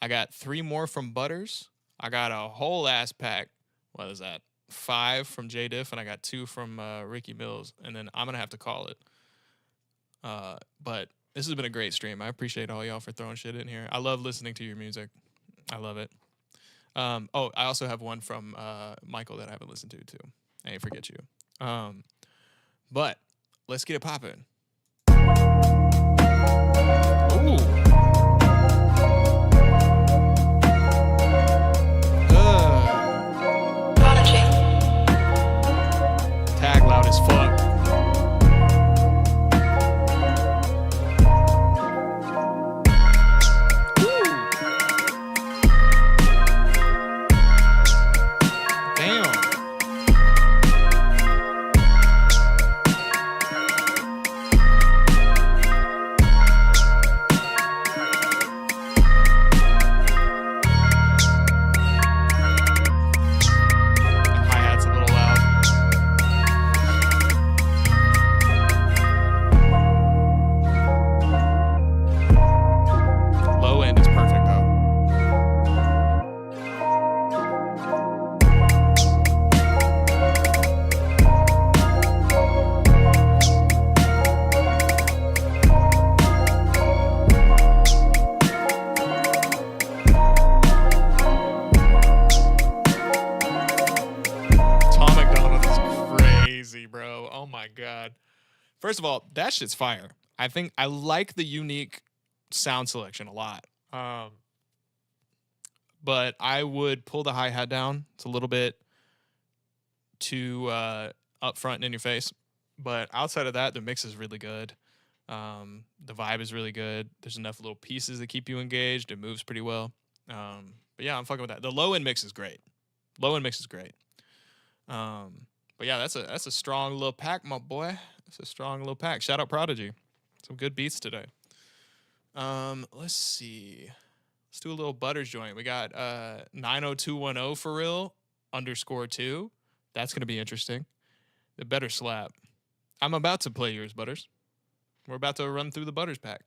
I got 3 more from Butters. I got a whole ass pack. What is that? 5 from J Diff, and I got 2 from Ricky Mills, and then I'm gonna have to call it. But this has been a great stream. I appreciate all y'all for throwing shit in here. I love listening to your music. I love it. Oh, I also have one from Michael that I haven't listened to too. I ain't forget you. But let's get it popping. Ooh. Tag loud as fuck. First of all, that shit's fire. I think I like the unique sound selection a lot. But I would pull the hi-hat down. It's a little bit too up front and in your face. But outside of that, the mix is really good. The vibe is really good. There's enough little pieces that keep you engaged. It moves pretty well. But yeah, I'm fucking with that. The low-end mix is great. But yeah, that's a strong little pack, my boy. It's a strong little pack. Shout out Prodigy. Some good beats today. Let's see. Let's do a little Butters joint. We got 90210 for real _2. That's gonna be interesting. It better slap. I'm about to play yours, Butters. We're about to run through the Butters pack.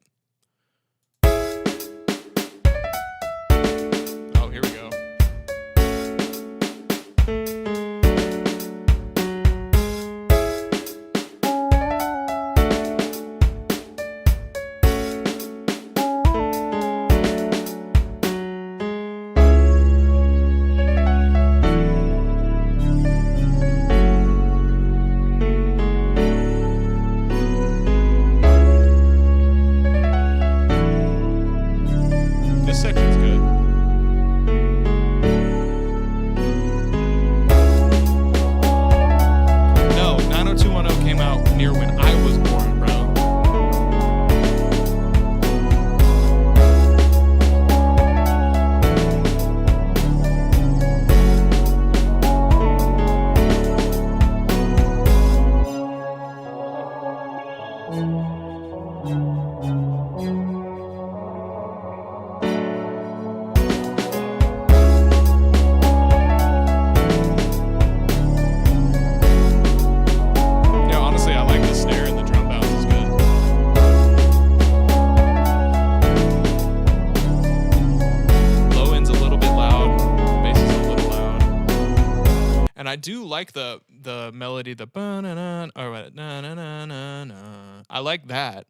Oh, here we go. I do like the melody, the ba-na-na, or what, na-na-na-na-na. I like that.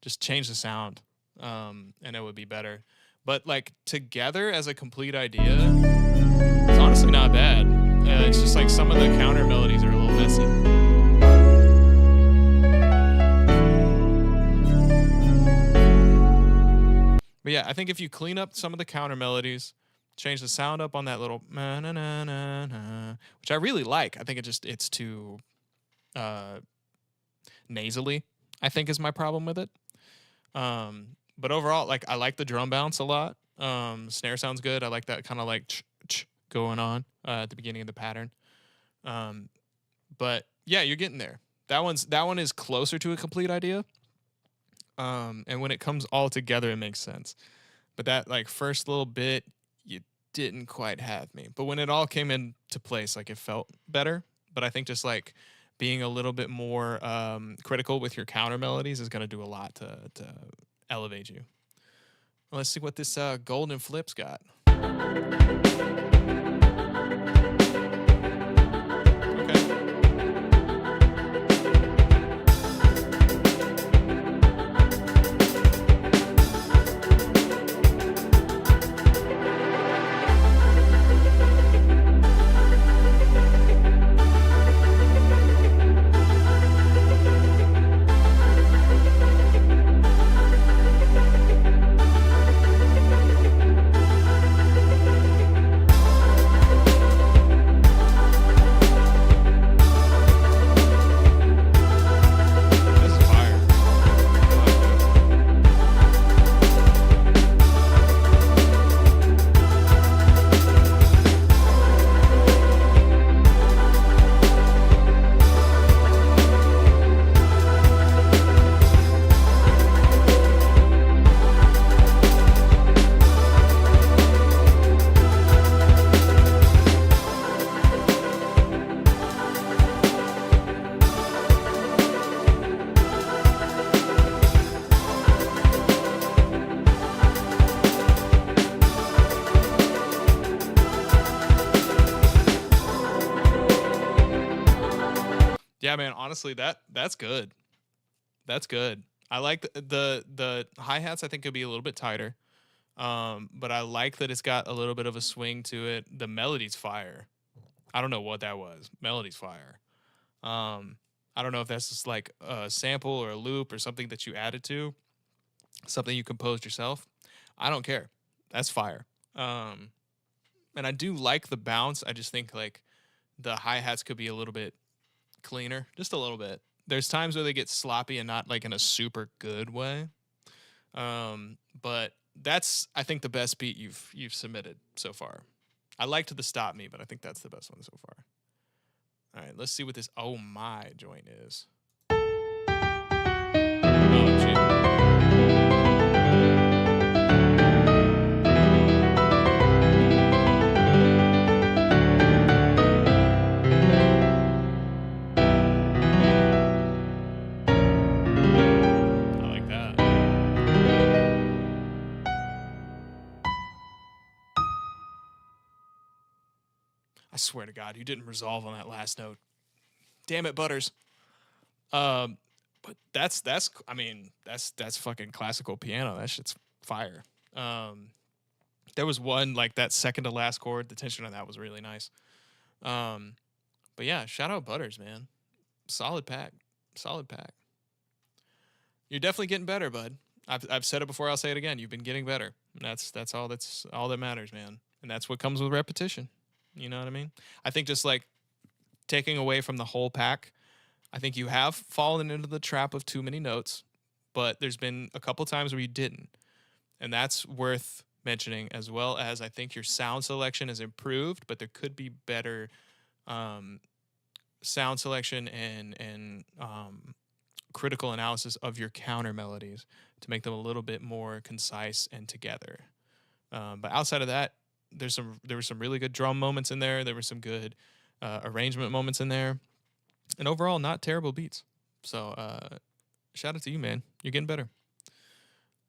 Just change the sound, and it would be better. But like together as a complete idea, it's honestly not bad. It's just like some of the counter melodies are a little messy. But yeah, I think if you clean up some of the counter melodies, change the sound up on that little na na na na na, which I really like. I think it's too nasally, I think is my problem with it. But overall, like I like the drum bounce a lot. Snare sounds good. I like that kind of like ch going on at the beginning of the pattern. But yeah, you're getting there. That one is closer to a complete idea. And when it comes all together, it makes sense. But that like first little bit, you didn't quite have me. But when it all came into place, like it felt better. But I think just like being a little bit more critical with your counter melodies is going to do a lot to elevate you. Well, let's see what this Golden Flip's got. Yeah, man. Honestly, that's good. That's good. I like the hi-hats. I think could be a little bit tighter. But I like that it's got a little bit of a swing to it. The melody's fire. I don't know what that was. Melody's fire. I don't know if that's just like a sample or a loop or something that you added to, something you composed yourself. I don't care. That's fire. And I do like the bounce. I just think like the hi-hats could be a little bit cleaner, just a little bit. There's times where they get sloppy and not like in a super good way. But that's, I think, the best beat you've submitted so far. I liked the Stop Me, but I think that's the best one so far. All right, let's see what this Oh My joint is. Oh, gee. I like that. I swear to God, you didn't resolve on that last note. Damn it, Butters. But that's I mean, that's fucking classical piano. That shit's fire. There was one like that second to last chord. The tension on that was really nice. But yeah, shout out Butters, man. Solid pack. Solid pack. You're definitely getting better, bud. I've said it before, I'll say it again. You've been getting better. That's all that matters, man. And that's what comes with repetition. You know what I mean? I think just like taking away from the whole pack, I think you have fallen into the trap of too many notes, but there's been a couple times where you didn't. And that's worth mentioning, as well as I think your sound selection has improved, but there could be better sound selection and critical analysis of your counter melodies to make them a little bit more concise and together. But outside of that, there were some really good drum moments in there. There were some good arrangement moments in there, and overall, not terrible beats. So shout out to you, man. You're getting better.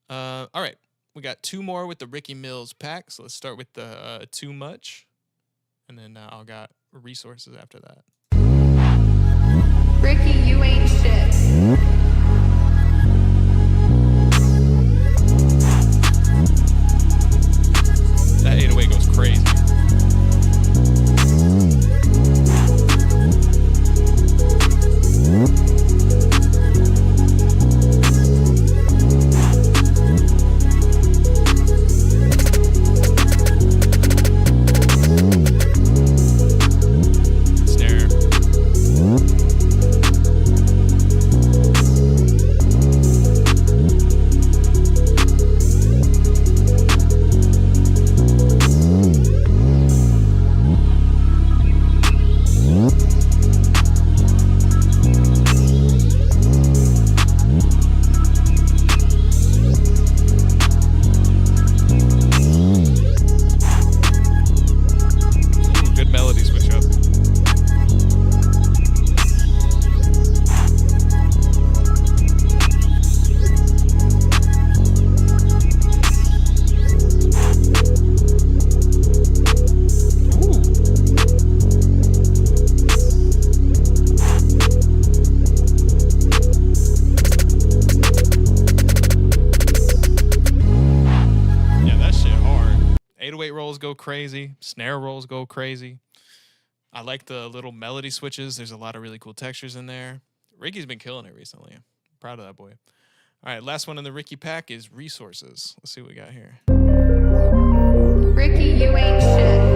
All right, we got two more with the Ricky Mills pack. So let's start with the Too Much, and then I'll got Resources after that. Ricky, you ain't shit. That 808 goes crazy. Snare. Ooh, good melody switch up. Yeah, that shit hard. 808 rolls go crazy. Snare rolls go crazy. I like the little melody switches. There's a lot of really cool textures in there. Ricky's been killing it recently. Proud of that boy. All right, last one in the Ricky pack is Resources. Let's see what we got here. Ricky, you ain't shit.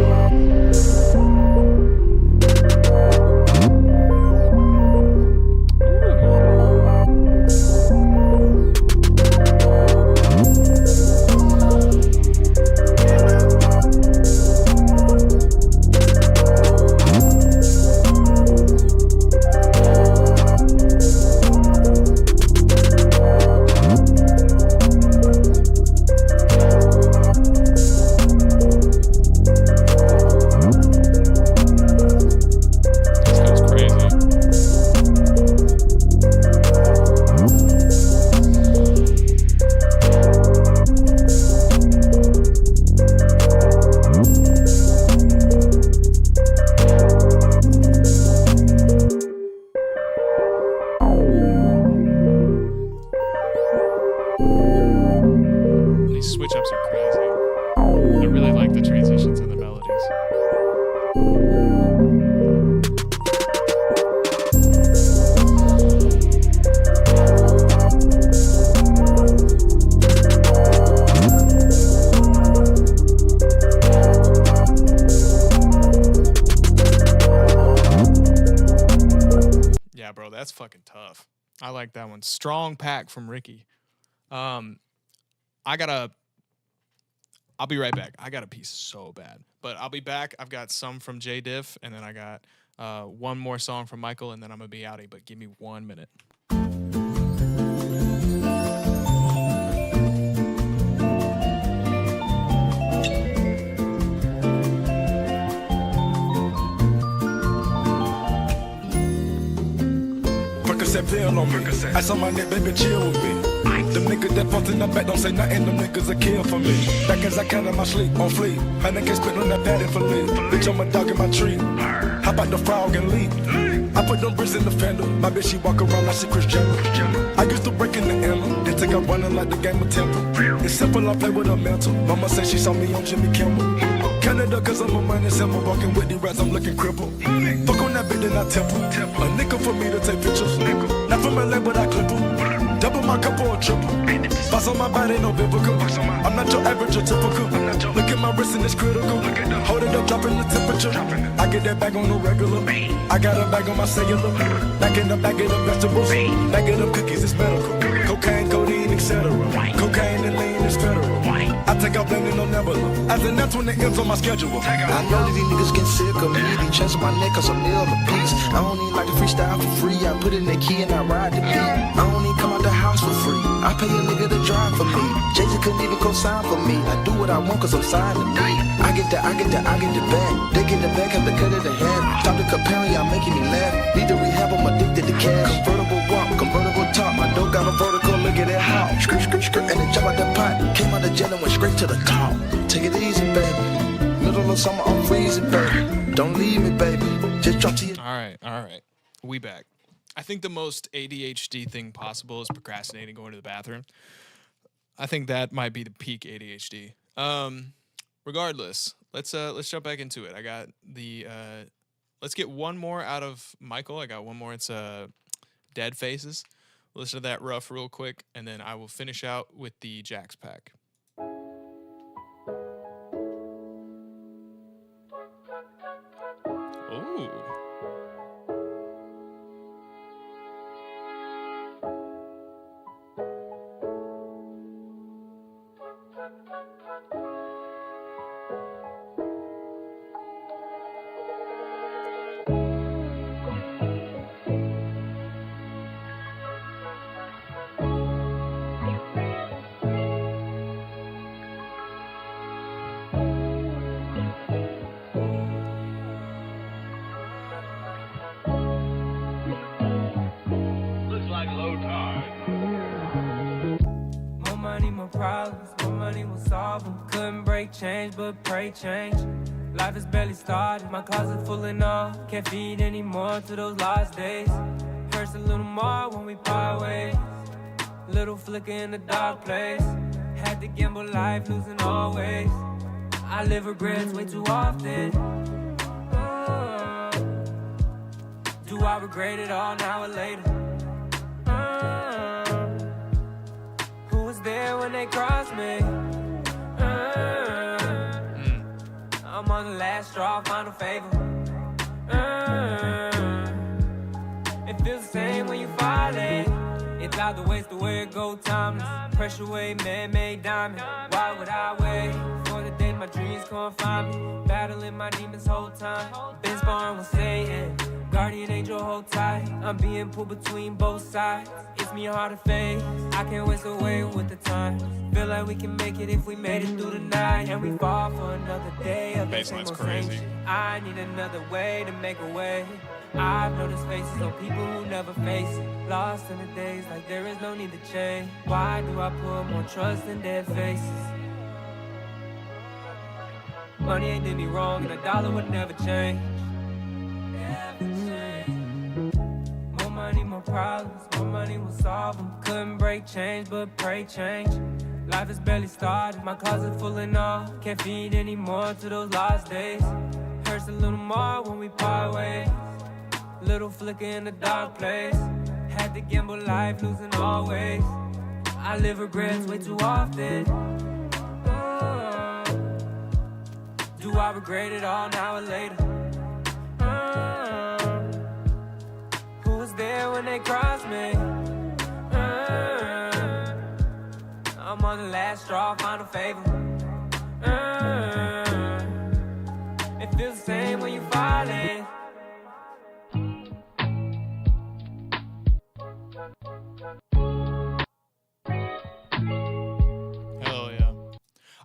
that's fucking tough. I like that one. Strong pack from Ricky. I'll be right back. I got a piece so bad, but I'll be back. I've got some from J Diff, and then I got one more song from Michael, and then I'm gonna be outie. But give me 1 minute. Percocet pill on me. Ice on my neck, baby, chill with me. Them niggas that fucked in the back don't say nothing, them niggas a kill for me. Back as I count in my sleep, on fleek. Man, I can't spit on that patty for leave. Bitch, I'm a dog in my tree. How about the frog and leap? I put them bricks in the fender. My bitch, she walk around like she Chris Jenner. I used to break in the emblem, then take out running like the game of Temple. It's simple, I play with her mental. Mama said she saw me on Jimmy Kimmel. Canada, cause I'm a money symbol. Walking with the rats, I'm looking crippled. Fuck on that bitch, then I temple. A nickel for me to take pictures. Not from LA, but I clip her. Double my cup or a triple. Boss on my body, no biblical. I'm not your average or typical. Look at my wrist and it's critical. Hold it up, dropping the temperature. I get that bag on the regular. I got a bag on my cellular. Back in the bag of the vegetables. Bag of the cookies, it's medical. Cocaine, codeine, etc. Cocaine and lean is federal. I take out blending no nebula. As an that's when the ends on my schedule. I know that these niggas get sick of me. These chains on my neck cause I'm ill a piece. I don't even like to freestyle for free. I put in the key and I ride the beat. I don't even come out the house for free. I pay a nigga to drive for me. Jay-Z couldn't even co-sign for me. I do what I want cause I'm signed to me. I get the bag. They get the bag, have to cut it in half. Stop the comparing, y'all making me laugh. Need to rehab, I'm addicted to cash. Convertible walk, convertible top. My dope got a vertical, look at that how. Skirt, and then jump out the pot. Came out the jail and went straight to the top. Take it easy, baby. Middle of summer, I'm freezing, baby. Don't leave me, baby. Just drop to you. All right. We back. I think the most ADHD thing possible is procrastinating going to the bathroom. I think that might be the peak ADHD. Regardless, let's jump back into it. I got the let's get one more out of Michael. I got one more. It's Dead Faces. Listen to that rough real quick, and then I will finish out with the Jax pack. Ooh. Problems, more money will solve them. Couldn't break change, but pray change. Life is barely started, my closet full of all. Can't feed anymore to those lost days. Hurts a little more when we part ways. Little flicker in the dark place. Had to gamble life, losing always. I live regrets way too often. Do I regret it all now or later? There when they cross me. I'm on the last straw, final favor. It feels the same when you falling. It's out the waste the way it go timeless. Pressure wave, man-made diamond. Why would I wait for the day my dreams come find me? Battling my demons whole time. Been sparring with Satan. Guardian angel, hold tight. I'm being pulled between both sides. It's me hard to face. I can't waste away with the time. Feel like we can make it if we made it through the night. And we fall for another day of the same old same shit. I need another way to make a way. I've noticed faces of people who never face it. Lost in the days like there is no need to change. Why do I put more trust in dead faces? Money ain't did me wrong and a dollar would never change. More money, more problems, more money will solve them. Couldn't break change, but pray change. Life is barely started, my closet full of all. Can't feed anymore to those lost days. Hurts a little more when we part ways. Little flicker in the dark place. Had to gamble life, losing always. I live regrets way too often. Do I regret it all now or later? Who was there when when they cross me. I'm on the last straw, final favor. It feels the same when you falling. Hell yeah.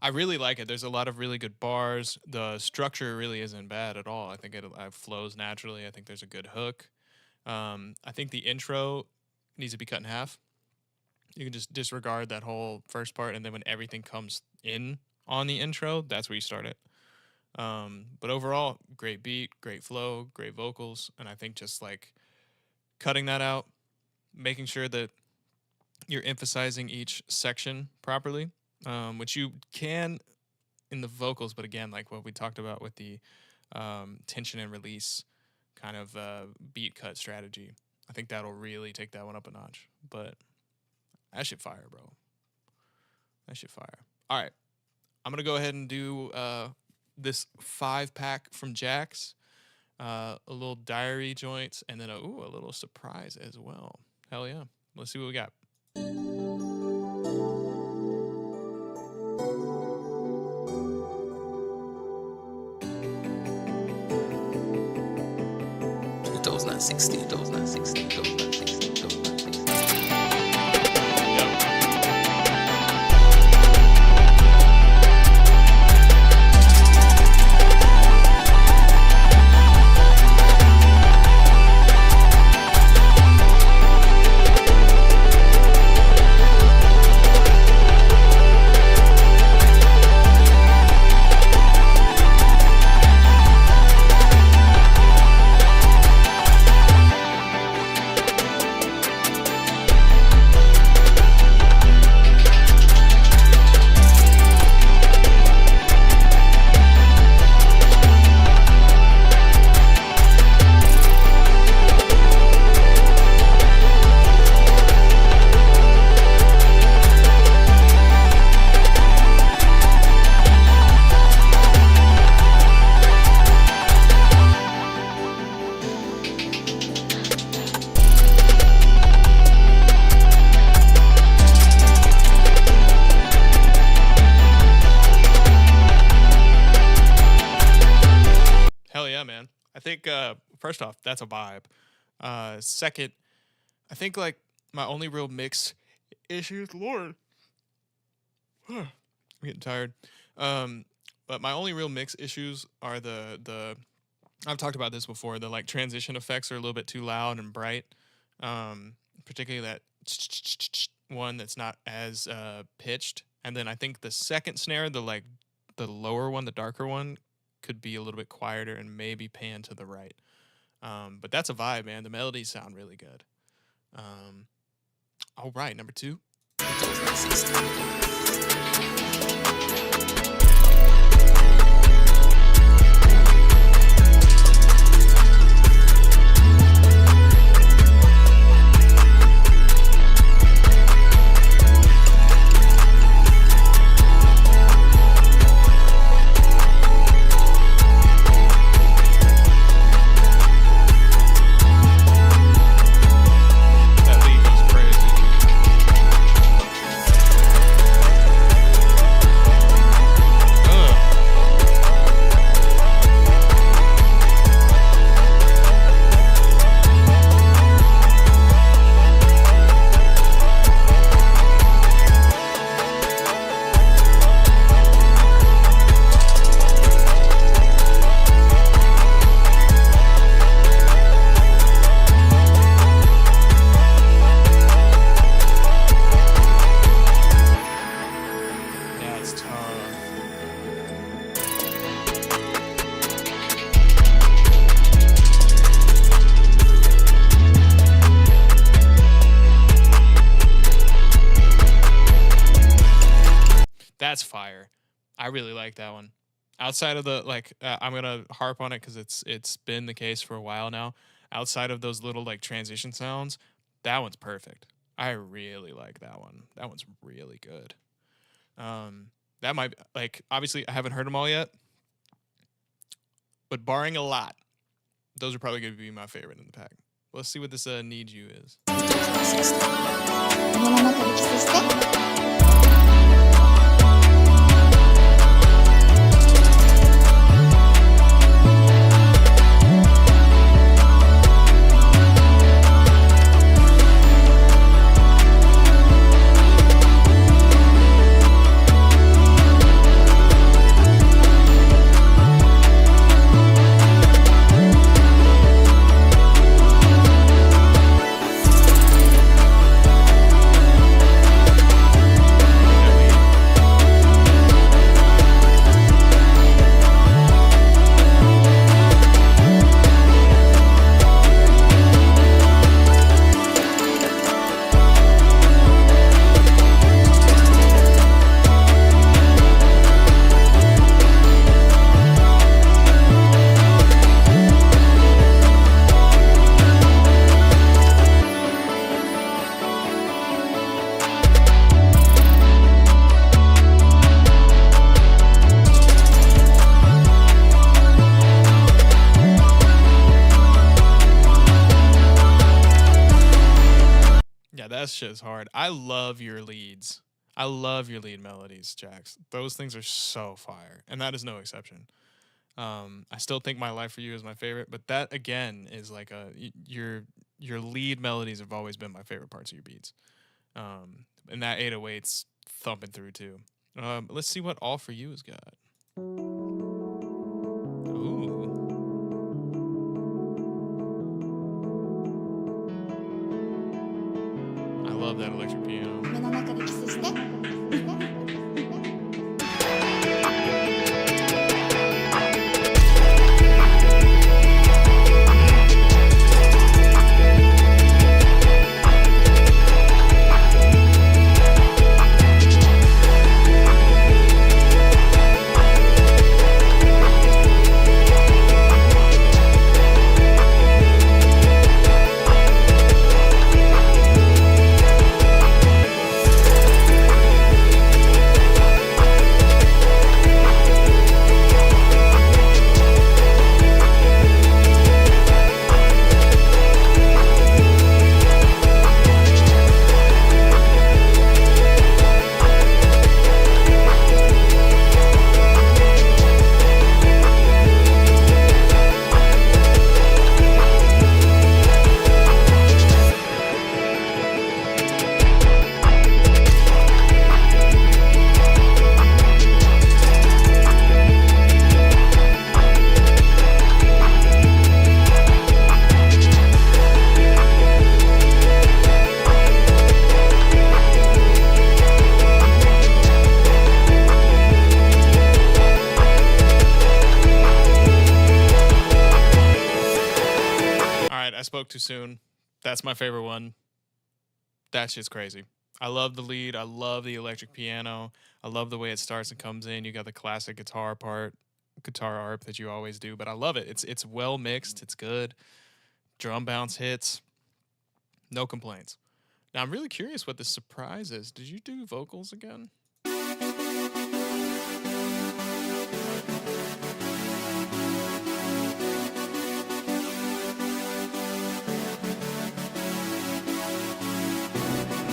I really like it. There's a lot of really good bars. The structure really isn't bad at all. I think it flows naturally. I think there's a good hook. I think the intro needs to be cut in half. You can just disregard that whole first part, and then when everything comes in on the intro, that's where you start it. But overall, great beat, great flow, great vocals, and I think just like cutting that out, making sure that you're emphasizing each section properly, which you can in the vocals, but again, like what we talked about with the tension and release kind of beat cut strategy, I think that'll really take that one up a notch. But that shit fire, bro. That shit fire. All right. I'm going to go ahead and do this 5-pack from Jax, a little diary joints, and then a little surprise as well. Hell yeah. Let's see what we got. 2016. First off, that's a vibe. Second, I think like my only real mix issues, Lord, I'm getting tired. But my only real mix issues are the I've talked about this before. The like transition effects are a little bit too loud and bright. Particularly that one that's not as pitched. And then I think the second snare, the lower one, the darker one, could be a little bit quieter and maybe pan to the right. But that's a vibe, man. The melodies sound really good. All right, number 2. That's fire. I really like that one. Outside of the I'm gonna harp on it because it's been the case for a while now. Outside of those little like transition sounds, that one's perfect. I really like that one. That one's really good. That might obviously I haven't heard them all yet, but barring a lot, those are probably gonna be my favorite in the pack. Let's see what this Need You is. 夢の中でキスして Yeah, that shit's hard. I love your leads. I love your lead melodies, Jax. Those things are so fire, and that is no exception. I still think My Life for You is my favorite, but that again is like your lead melodies have always been my favorite parts of your beats. And that 808's thumping through too. Let's see what All For You has got. Ooh. I love that electric piano. 夢の中でキスして I spoke too soon. That's my favorite one. That shit's crazy. I love the lead. I love the electric piano. I love the way it starts and comes in. You got the classic guitar arp that you always do, but I love it. It's well mixed. It's good. Drum bounce hits. No complaints. Now I'm really curious what the surprise is. Did you do vocals again?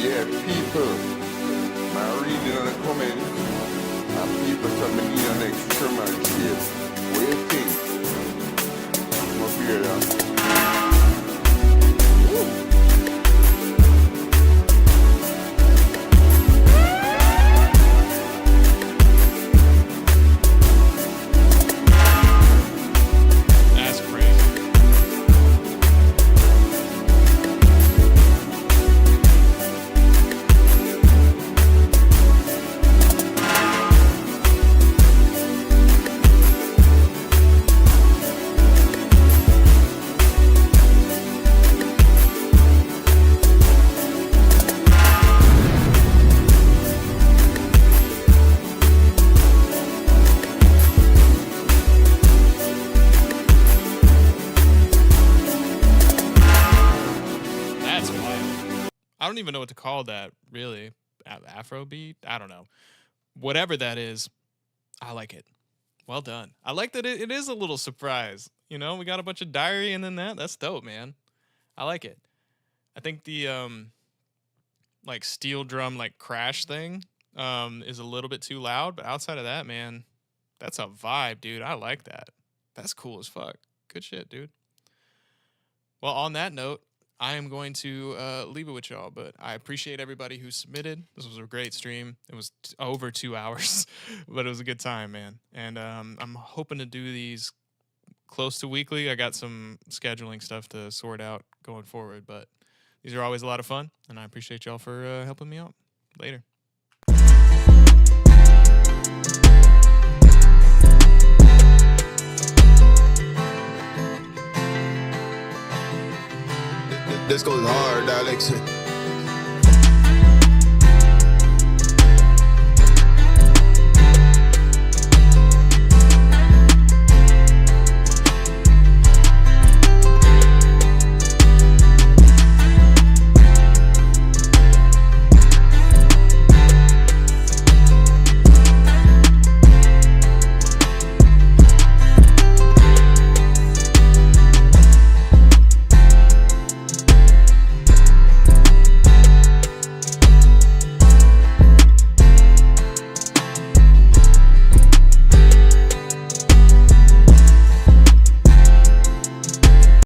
Yeah, people, my reading on the comments, and people tell me need an extra man case. What you think? I'm up here, yeah. That's crazy. I don't even know what to call that, really. Afrobeat? I don't know. Whatever that is, I like it. Well done. I like that it is a little surprise. You know, we got a bunch of diary and then that's dope, man. I like it. I think the like steel drum like crash thing is a little bit too loud, but outside of that, man, that's a vibe, dude. I like that. That's cool as fuck. Good shit, dude. Well, on that note, I am going to leave it with y'all, but I appreciate everybody who submitted. This was a great stream. It was over 2 hours, but it was a good time, man. And I'm hoping to do these close to weekly. I got some scheduling stuff to sort out going forward, but these are always a lot of fun, and I appreciate y'all for helping me out. Later. This goes hard, Alex.